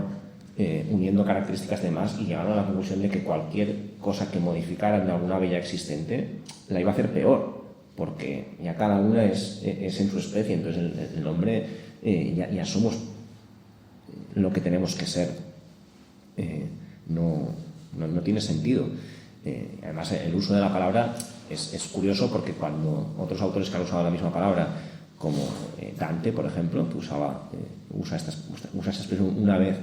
uniendo características de más, y llegaron a la conclusión de que cualquier cosa que modificaran de alguna ave ya existente la iba a hacer peor, porque ya cada una es en su especie. Entonces el hombre ya somos lo que tenemos que ser. No tiene sentido. Además, el uso de la palabra es curioso, porque cuando otros autores que han usado la misma palabra, como Dante, por ejemplo, que usa esta expresión una vez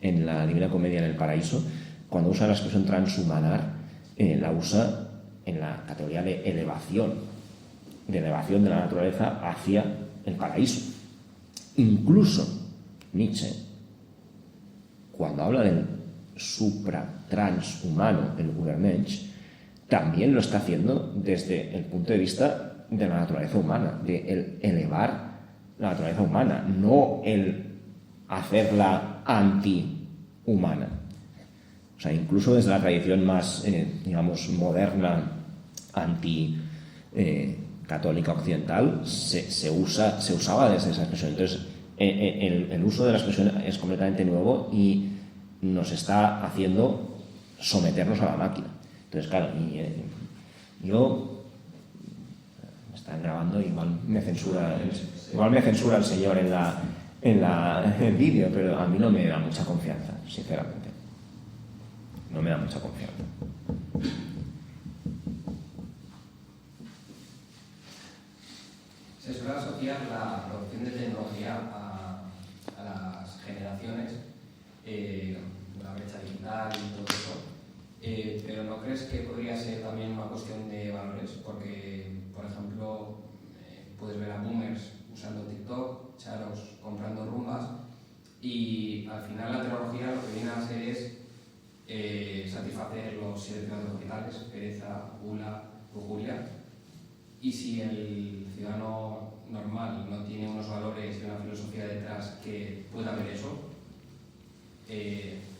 en la Divina Comedia en el Paraíso, cuando usa la expresión transhumanar, la usa en la categoría de elevación de la naturaleza hacia el paraíso. Incluso Nietzsche, cuando habla del supra-transhumano, el Übermensch, también lo está haciendo desde el punto de vista de la naturaleza humana, de el elevar la naturaleza humana, no el hacerla antihumana. O sea, incluso desde la tradición más, digamos, moderna, católica occidental, se usaba desde esa expresión. Entonces, el uso de la expresión es completamente nuevo y nos está haciendo someternos a la máquina. Entonces, claro, yo me están grabando, igual me censura el señor en el vídeo, pero a mí no me da mucha confianza, sinceramente. No me da mucha confianza. Se suele asociar la producción de tecnología a las generaciones, la brecha digital y todo eso, pero ¿no crees que podría ser también una cuestión de valores? Porque, por ejemplo, puedes ver a boomers usando TikTok, charos comprando rumbas, y al final la tecnología lo que viene a hacer es satisfacer los 7 pecados capitales: pereza, gula, lujuria. Y si el ciudadano normal no tiene unos valores y una filosofía detrás que pueda ver eso,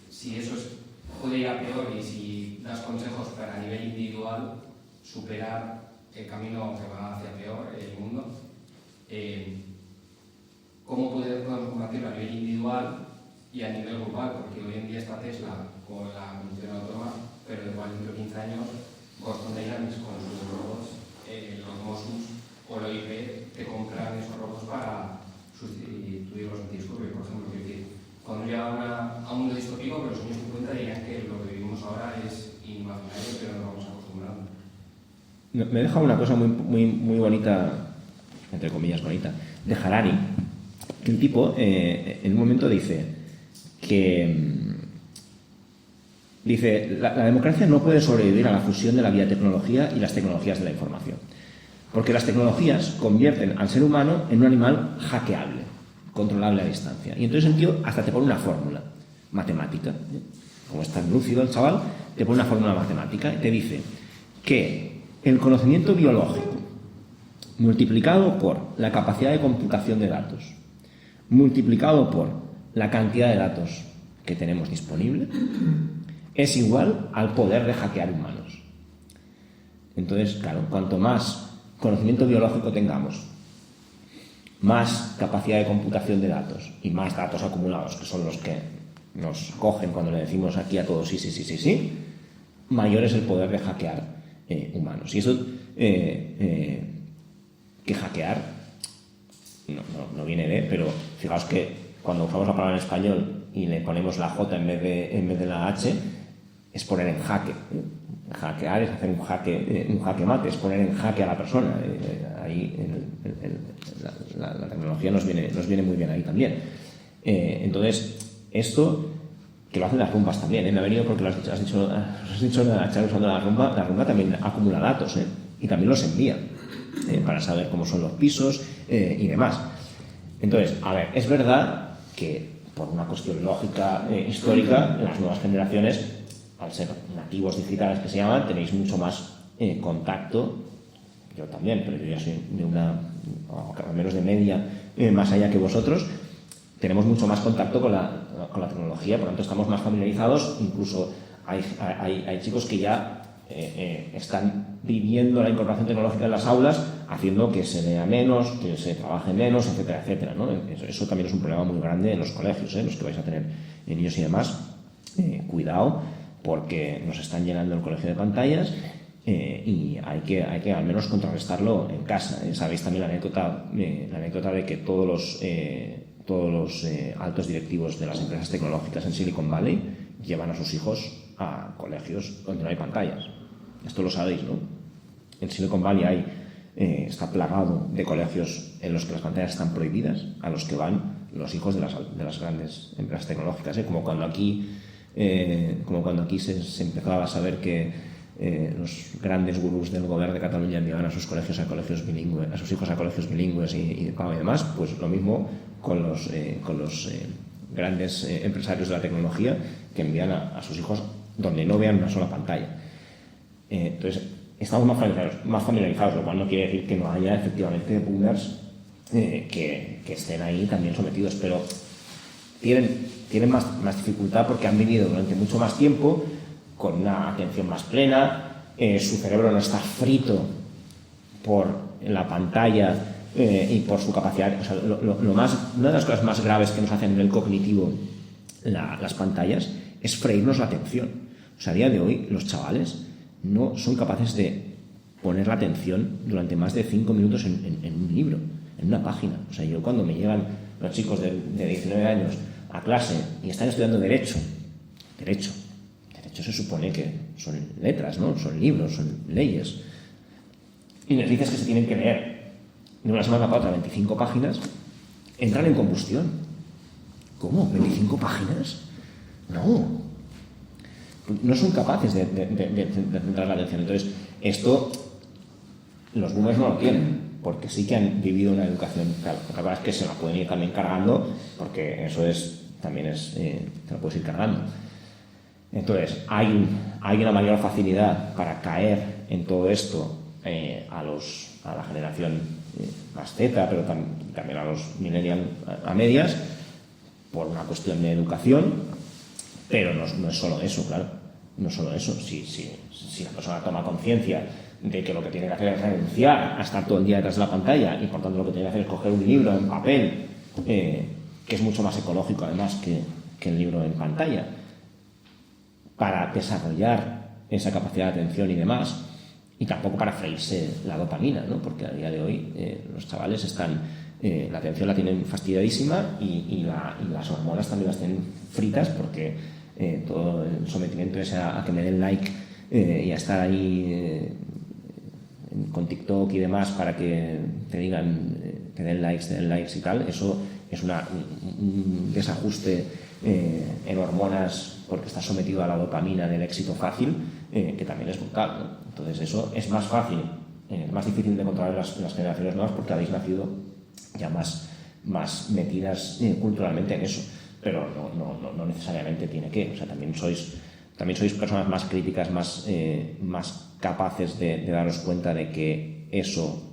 si eso puede ir a peor, y si das consejos para a nivel individual superar el camino que va hacia peor, el mundo, ¿cómo podemos combatirlo a nivel individual y a nivel global? Porque hoy en día está Tesla con la conducción autónoma, pero igual dentro de 15 años Boston Dynamics con sus robots, los Mosus o la IP te compran esos robots para sustituir los antidisturbios, por ejemplo. Es decir, cuando llega a un mundo distópico, pero los años 50 dirían que lo que vivimos ahora es inimaginario, pero nos vamos acostumbrando. Me deja una cosa muy bonita, entre comillas bonita, de Harari, que el tipo en un momento dice Dice, la democracia no puede sobrevivir a la fusión de la biotecnología y las tecnologías de la información, porque las tecnologías convierten al ser humano en un animal hackeable, controlable a distancia. Y entonces el tío hasta te pone una fórmula matemática. Como es tan lúcido el chaval, te pone una fórmula matemática y te dice que el conocimiento biológico multiplicado por la capacidad de computación de datos, multiplicado por la cantidad de datos que tenemos disponible, es igual al poder de hackear humanos. Entonces, claro, cuanto más conocimiento biológico tengamos, más capacidad de computación de datos y más datos acumulados, que son los que nos cogen cuando le decimos aquí a todos sí, mayor es el poder de hackear humanos. Y eso que hackear no viene de, pero fijaos que cuando usamos la palabra en español y le ponemos la J en vez de la H, es poner en jaque. Hackear es hacer un jaque mate, es poner en jaque a la persona. Ahí la tecnología nos viene muy bien ahí también. Entonces, esto que lo hacen las rumbas también, me ha venido porque lo has dicho usando la rumba también acumula datos, y también los envía para saber cómo son los pisos y demás. Entonces, a ver, es verdad que por una cuestión lógica histórica, las nuevas generaciones, al ser nativos digitales que se llaman, tenéis mucho más contacto. Yo también, pero yo ya soy de al menos de media más allá que vosotros. Tenemos mucho más contacto con la tecnología, por lo tanto estamos más familiarizados. Incluso hay chicos que ya están viviendo la incorporación tecnológica en las aulas, haciendo que se lea menos, que se trabaje menos, etcétera, etcétera, ¿no? Eso también es un problema muy grande en los colegios, los que vais a tener niños y demás. Cuidado, porque nos están llenando el colegio de pantallas y hay que al menos contrarrestarlo en casa. Sabéis también la anécdota de que todos los altos directivos de las empresas tecnológicas en Silicon Valley llevan a sus hijos a colegios donde no hay pantallas. Esto lo sabéis, ¿no? En Silicon Valley está plagado de colegios en los que las pantallas están prohibidas, a los que van los hijos de las grandes empresas tecnológicas, como cuando aquí se empezaba a saber que los grandes gurús del gobierno de Cataluña enviaban a sus hijos a colegios bilingües y de pago y demás. Pues lo mismo con los grandes empresarios de la tecnología, que envían a sus hijos donde no vean una sola pantalla. Entonces, estamos más familiarizados, lo cual no quiere decir que no haya efectivamente boomers que estén ahí también sometidos, pero tienen más dificultad porque han vivido durante mucho más tiempo con una atención más plena, su cerebro no está frito por la pantalla y por su capacidad. O sea, una de las cosas más graves que nos hacen a nivel cognitivo las pantallas es freírnos la atención. O sea, a día de hoy los chavales no son capaces de poner la atención durante más de 5 minutos en un libro, en una página. O sea, yo cuando me llegan los chicos de 19 años a clase y están estudiando Derecho se supone que son letras, ¿no? Son libros, son leyes. Y les dices que se tienen que leer de una semana para otra 25 páginas, entran en combustión. ¿Cómo? ¿25 páginas? No son capaces de centrar la atención. Entonces, esto los boomers no lo tienen, porque sí que han vivido una educación. Claro, lo que pasa es que se la pueden ir también cargando, porque eso también te lo puedes ir cargando. Entonces, hay una mayor facilidad para caer en todo esto a la generación más Z, pero también a los millennials a medias, por una cuestión de educación, pero no es solo eso, claro. No es solo eso. Si la persona toma conciencia de que lo que tiene que hacer es renunciar a estar todo el día detrás de la pantalla y por tanto lo que tiene que hacer es coger un libro en papel, que es mucho más ecológico además que el libro en pantalla, para desarrollar esa capacidad de atención y demás, y tampoco para freírse la dopamina, ¿no? Porque a día de hoy los chavales la atención la tienen fastidiadísima y las hormonas también las tienen fritas, porque todo el sometimiento ese a que me den like y a estar ahí con TikTok y demás para que te digan, te den likes y tal, eso es un desajuste en hormonas porque estás sometido a la dopamina del éxito fácil, que también es brutal, ¿no? Entonces eso es más fácil, más difícil de controlar las generaciones nuevas porque habéis nacido ya más metidas culturalmente en eso, pero no necesariamente tiene que, o sea, también sois personas más críticas, más capaces de daros cuenta de que eso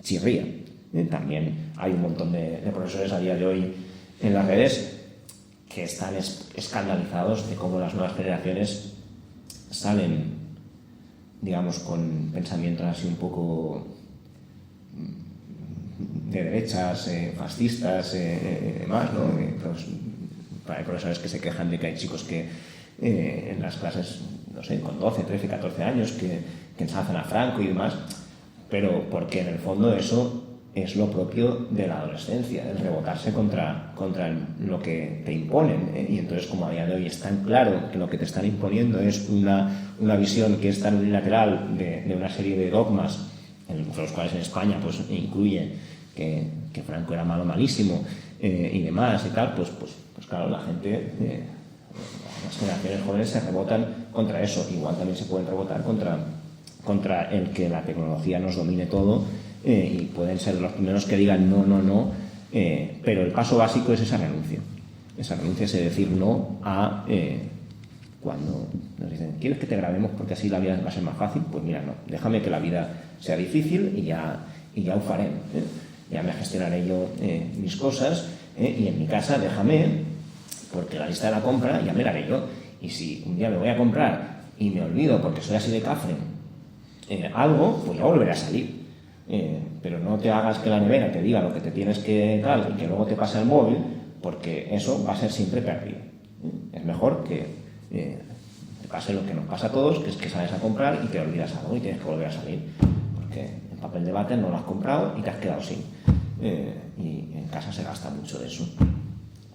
chirría. También hay un montón de profesores a día de hoy en las redes que están escandalizados de cómo las nuevas generaciones salen, digamos, con pensamientos así un poco de derechas, fascistas, demás, ¿no? Hay profesores que se quejan de que hay chicos que en las clases, no sé, con 12, 13, 14 años que ensalzan a Franco y demás, pero porque en el fondo eso es lo propio de la adolescencia, el rebotarse contra lo que te imponen, y entonces como a día de hoy es tan claro que lo que te están imponiendo es una visión que es tan unilateral de una serie de dogmas, entre los cuales en España pues incluye que Franco era malísimo y demás y tal, pues claro, la gente, las generaciones jóvenes se rebotan contra eso. Igual también se pueden rebotar contra el que la tecnología nos domine todo, y pueden ser los primeros que digan no, pero el paso básico es esa renuncia es decir no a cuando nos dicen ¿quieres que te grabemos porque así la vida va a ser más fácil? Pues mira, no, déjame que la vida sea difícil y ya ho farem, ya me gestionaré yo mis cosas, y en mi casa déjame, porque la lista de la compra ya me la haré yo, y si un día me voy a comprar y me olvido porque soy así de cafre algo, pues ya volveré a salir. Pero no te hagas que la nevera te diga lo que te tienes que tal y que luego te pase el móvil, porque eso va a ser siempre perdido. Es mejor que te pase lo que nos pasa a todos, que es que sales a comprar y te olvidas algo y tienes que volver a salir, porque el papel de váter no lo has comprado y te has quedado sin. Y en casa se gasta mucho de eso.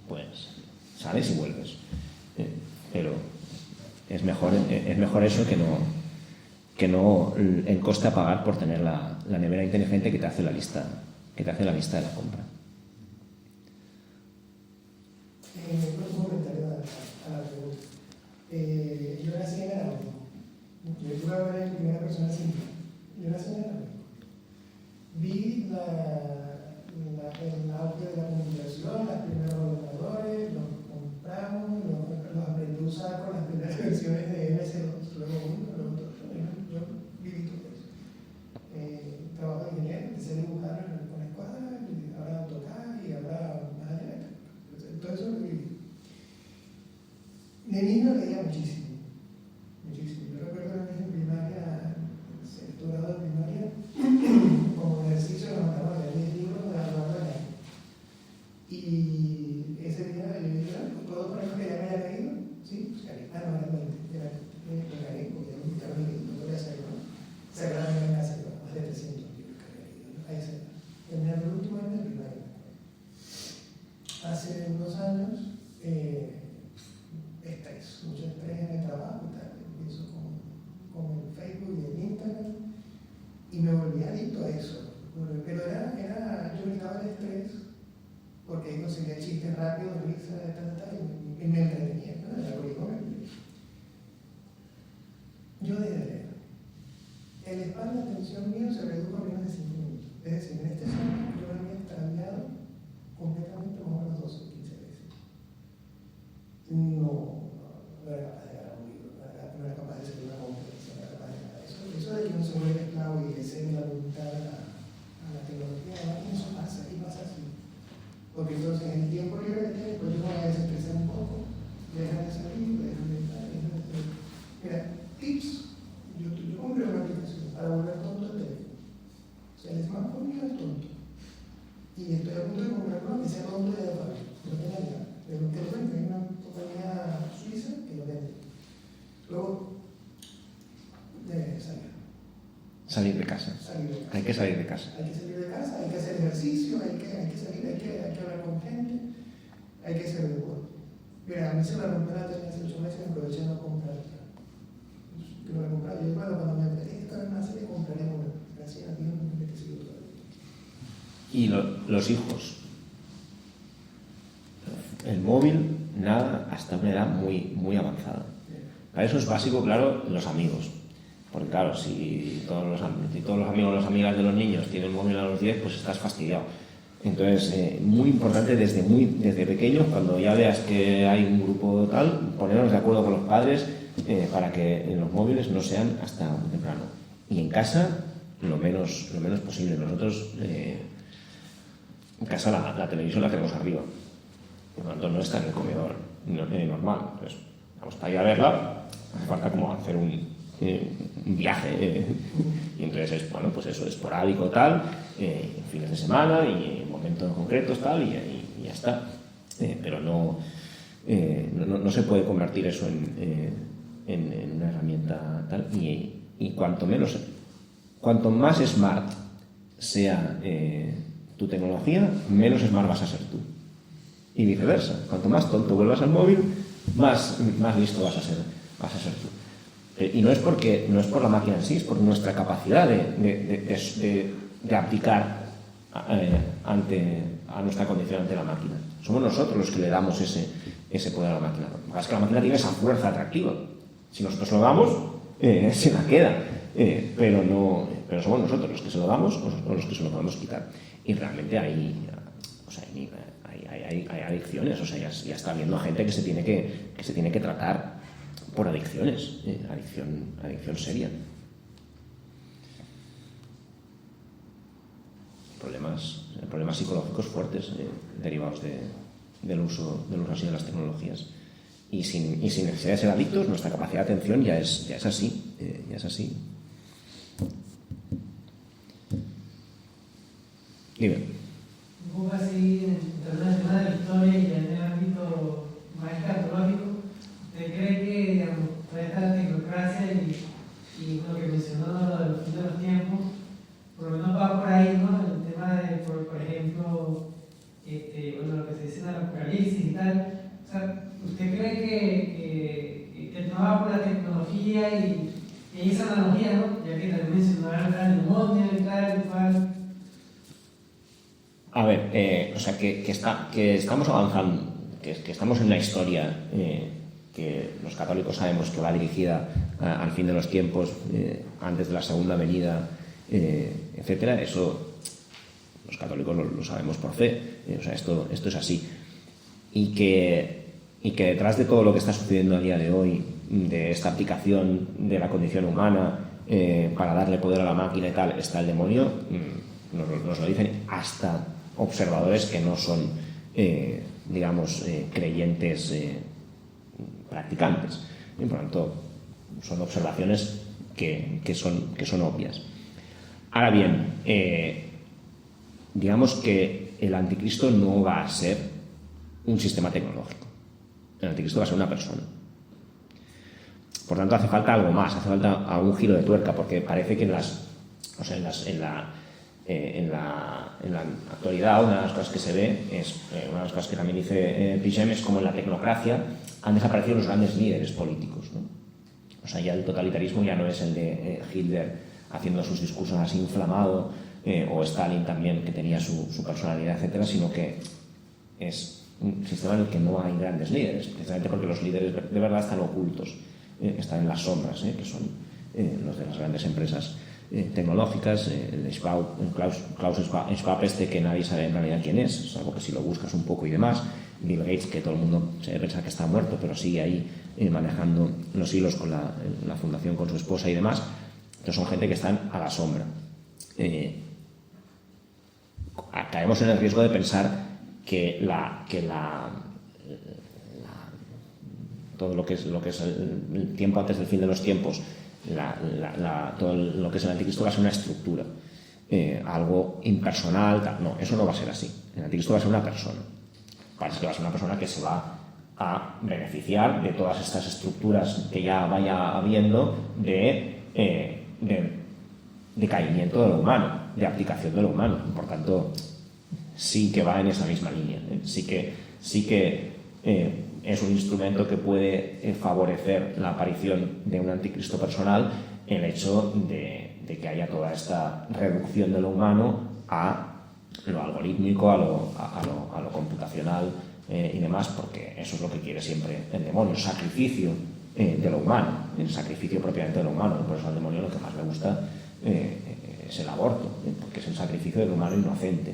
Pues sales y vuelves. Pero es mejor eso que no el coste a pagar por tener la nevera inteligente que te hace la lista de la compra. Un comentario a la pregunta. Yo nací en Arauco. Yo tuve que hablar en primera persona simple. Yo nací en Arauco. Vi el auge de la comunicación, los primeros ordenadores, los compramos, los aprendí a usar con las primeras versiones de MS2, luego uno, luego otro. Yo viví todo eso. Trabajo de ingeniero, empecé a dibujar con escuadra, y ahora AutoCAD y ahora más allá. Todo eso lo viví. De niño leía muchísimo. Yo recuerdo en primaria, sexto grado de primaria, como ejercicio nos mandaban a leer 10 libros de Eduardo Galeano. Y ese día yo dije, ¿puedo poner lo que ya me haya leído? Sí, pues Galeano, no era 20, era Galeano, porque ya lo leí, no podía hacerlo, ¿no? Sagradamente en casa, más de 300 libros que había leído, ¿no? A esa edad. En el último año de primaria. Hace unos años, mucho estrés en el trabajo, empiezo con el Facebook y el Instagram, y me volví adicto a eso. Pero yo evitaba el estrés porque ahí conseguía chistes rápidos, risas, y me entretenía, ¿no? El algoritmo me entretenía. Yo dejé de leer. El span de atención mío se redujo a menos de 5 minutos. Es decir, en este año yo me había extraviado completamente como unos 12 o 15 veces. No era capaz de agarrar un libro, no era capaz de hacer una conferencia, no era capaz de nada. Eso de que uno se vuelve esclavo y le cede la voluntad a la tecnología, eso pasa, y pasa así. Porque entonces en el tiempo libre que tiene, pues yo me voy a desestresar un poco, dejar de salir, dejar de estar. Mira, tips, yo compré una aplicación para volver tonto el teléfono. O sea, el smartphone mío es tonto. Y estoy a punto de comprar uno que sea tonto de fábrica, no tenga nada. Pero que lo vende, hay una compañía suiza que lo vende. Luego, salir de casa. Hay que salir de casa. Hay que salir de casa, hay que hacer ejercicio, hay que salir, hay que hablar con gente, hay que hacer deporte. Mira, a mí se me rompió la tele hace 8 meses y aproveché de no comprar. Yo no la compraba. Yo, bueno, cuando me enteré que estaba en una serie, compraré una. Gracias a Dios, me he sido todavía. Y los hijos. El móvil, nada, hasta una edad muy, muy avanzada. Para eso es básico, claro, los amigos. Porque claro, si todos los amigos o las amigas de los niños tienen móvil a los 10, pues estás fastidiado. Entonces, muy importante desde pequeños, cuando ya veas que hay un grupo tal, ponernos de acuerdo con los padres para que los móviles no sean hasta muy temprano. Y en casa, lo menos posible. Nosotros, en casa la televisión la tenemos arriba. Por lo tanto, no está en el comedor normal. Entonces, vamos para ir a verla, hace falta como hacer un viaje. Y entonces es, bueno, pues eso, esporádico tal, fines de semana y en momentos concretos tal, y ya está. Pero no se puede convertir eso en una herramienta tal. Y cuanto más smart sea tu tecnología, menos smart vas a ser tú. Y viceversa. Cuanto más tonto vuelvas al móvil, más listo vas a ser tú. Y no es por la máquina en sí, es por nuestra capacidad de aplicar a nuestra condición ante la máquina. Somos nosotros los que le damos ese poder a la máquina. Es que la máquina tiene esa fuerza atractiva. Si nosotros lo damos, se la queda. Pero somos nosotros los que se lo damos o los que se lo podemos quitar. Y realmente hay adicciones. O sea, ya está habiendo gente que se tiene que tratar por adicciones, adicción seria. Problemas psicológicos fuertes derivados del uso así de las tecnologías. Y sin necesidad de ser adictos, nuestra capacidad de atención ya es así. Dime. Un poco así, en el tema de la historia y en el ámbito más escatológico, ¿usted cree que, digamos, toda esta tecnocracia y lo que mencionó lo de los fin de los tiempos, por lo menos va por ahí, ¿no? El tema de, por ejemplo, lo que se dice en el apocalipsis y tal. O sea, ¿usted cree que no va por la tecnología y esa analogía, ¿no? Ya que también mencionaron el demonio y tal, y cual. A ver, o sea, que estamos avanzando, que estamos en una historia que los católicos sabemos que va dirigida al fin de los tiempos, antes de la segunda venida, etcétera. Eso los católicos lo sabemos por fe. O sea, esto es así. Y que detrás de todo lo que está sucediendo a día de hoy, de esta aplicación de la condición humana para darle poder a la máquina y tal, está el demonio, nos lo dicen hasta observadores que no son, creyentes practicantes. Y por lo tanto, son observaciones que son obvias. Ahora bien, digamos que el anticristo no va a ser un sistema tecnológico. El anticristo va a ser una persona. Por tanto, hace falta algo más, hace falta un giro de tuerca, porque parece que en la actualidad, una de las cosas que se ve es, una de las cosas que también dice Pichem, es como en la tecnocracia han desaparecido los grandes líderes políticos, ¿no? O sea, ya el totalitarismo ya no es el de Hitler haciendo sus discursos así inflamado, o Stalin también, que tenía su personalidad, etcétera, sino que es un sistema en el que no hay grandes líderes, precisamente porque los líderes de verdad están ocultos, están en las sombras, que son los de las grandes empresas tecnológicas, el Klaus Schwab que nadie sabe en realidad quién es, salvo que si lo buscas un poco y demás, Bill Gates, que todo el mundo se debe pensar que está muerto, pero sigue ahí manejando los hilos con la fundación, con su esposa y demás. Entonces son gente que están a la sombra. Caemos en el riesgo de pensar que todo lo que es el tiempo antes del fin de los tiempos, todo lo que es el anticristo va a ser una estructura, algo impersonal, tal. No, eso no va a ser así. El anticristo va a ser una persona. Parece que va a ser una persona que se va a beneficiar de todas estas estructuras que ya vaya habiendo de decaimiento de lo humano, de aplicación de lo humano. Por tanto, sí que va en esa misma línea. Sí que es un instrumento que puede favorecer la aparición de un anticristo personal, el hecho de que haya toda esta reducción de lo humano a lo algorítmico, a lo computacional, y demás, porque eso es lo que quiere siempre el demonio, el sacrificio de lo humano, el sacrificio propiamente de lo humano. Por eso al demonio lo que más le gusta es el aborto, porque es el sacrificio del humano inocente.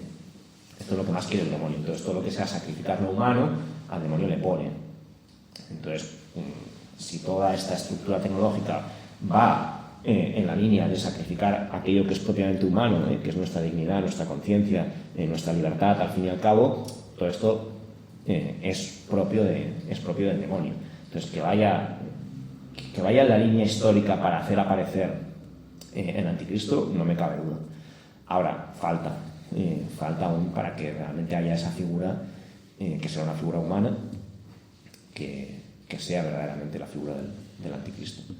Esto es lo que más quiere el demonio. Entonces, todo lo que sea sacrificar lo humano, al demonio le pone. Entonces, si toda esta estructura tecnológica va en la línea de sacrificar aquello que es propiamente humano, que es nuestra dignidad, nuestra conciencia, nuestra libertad, al fin y al cabo, todo esto es propio del demonio. Entonces, que vaya en la línea histórica para hacer aparecer el anticristo, no me cabe duda. Ahora, falta aún para que realmente haya esa figura, que sea una figura humana, que sea verdaderamente la figura del anticristo.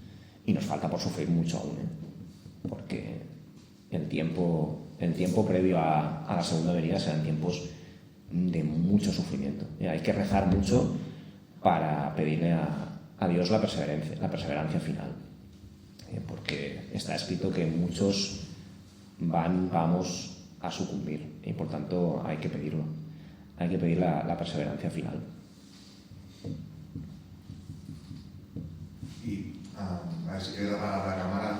Y nos falta por sufrir mucho aún, porque el tiempo previo a la segunda venida serán tiempos de mucho sufrimiento. Hay que rezar mucho para pedirle a Dios la perseverancia final, porque está escrito que muchos vamos a sucumbir, y por tanto hay que pedir la perseverancia final. Y a ver si queda la cámara.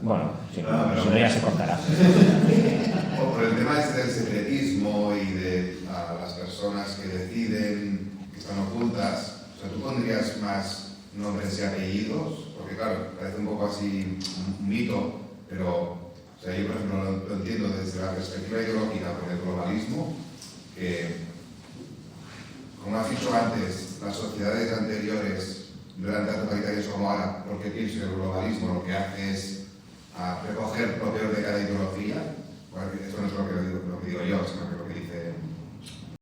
Bueno, si no ya se contará. Por el tema del secretismo y de las personas que deciden, que están ocultas, o sea, ¿tú pondrías más nombres y apellidos? Porque claro, parece un poco así un mito, pero o sea, yo por ejemplo lo entiendo desde la perspectiva ideológica con el globalismo, que como has dicho antes, las sociedades anteriores no eran tan totalitarias como ahora, porque pienso que el globalismo lo que hace es recoger propiamente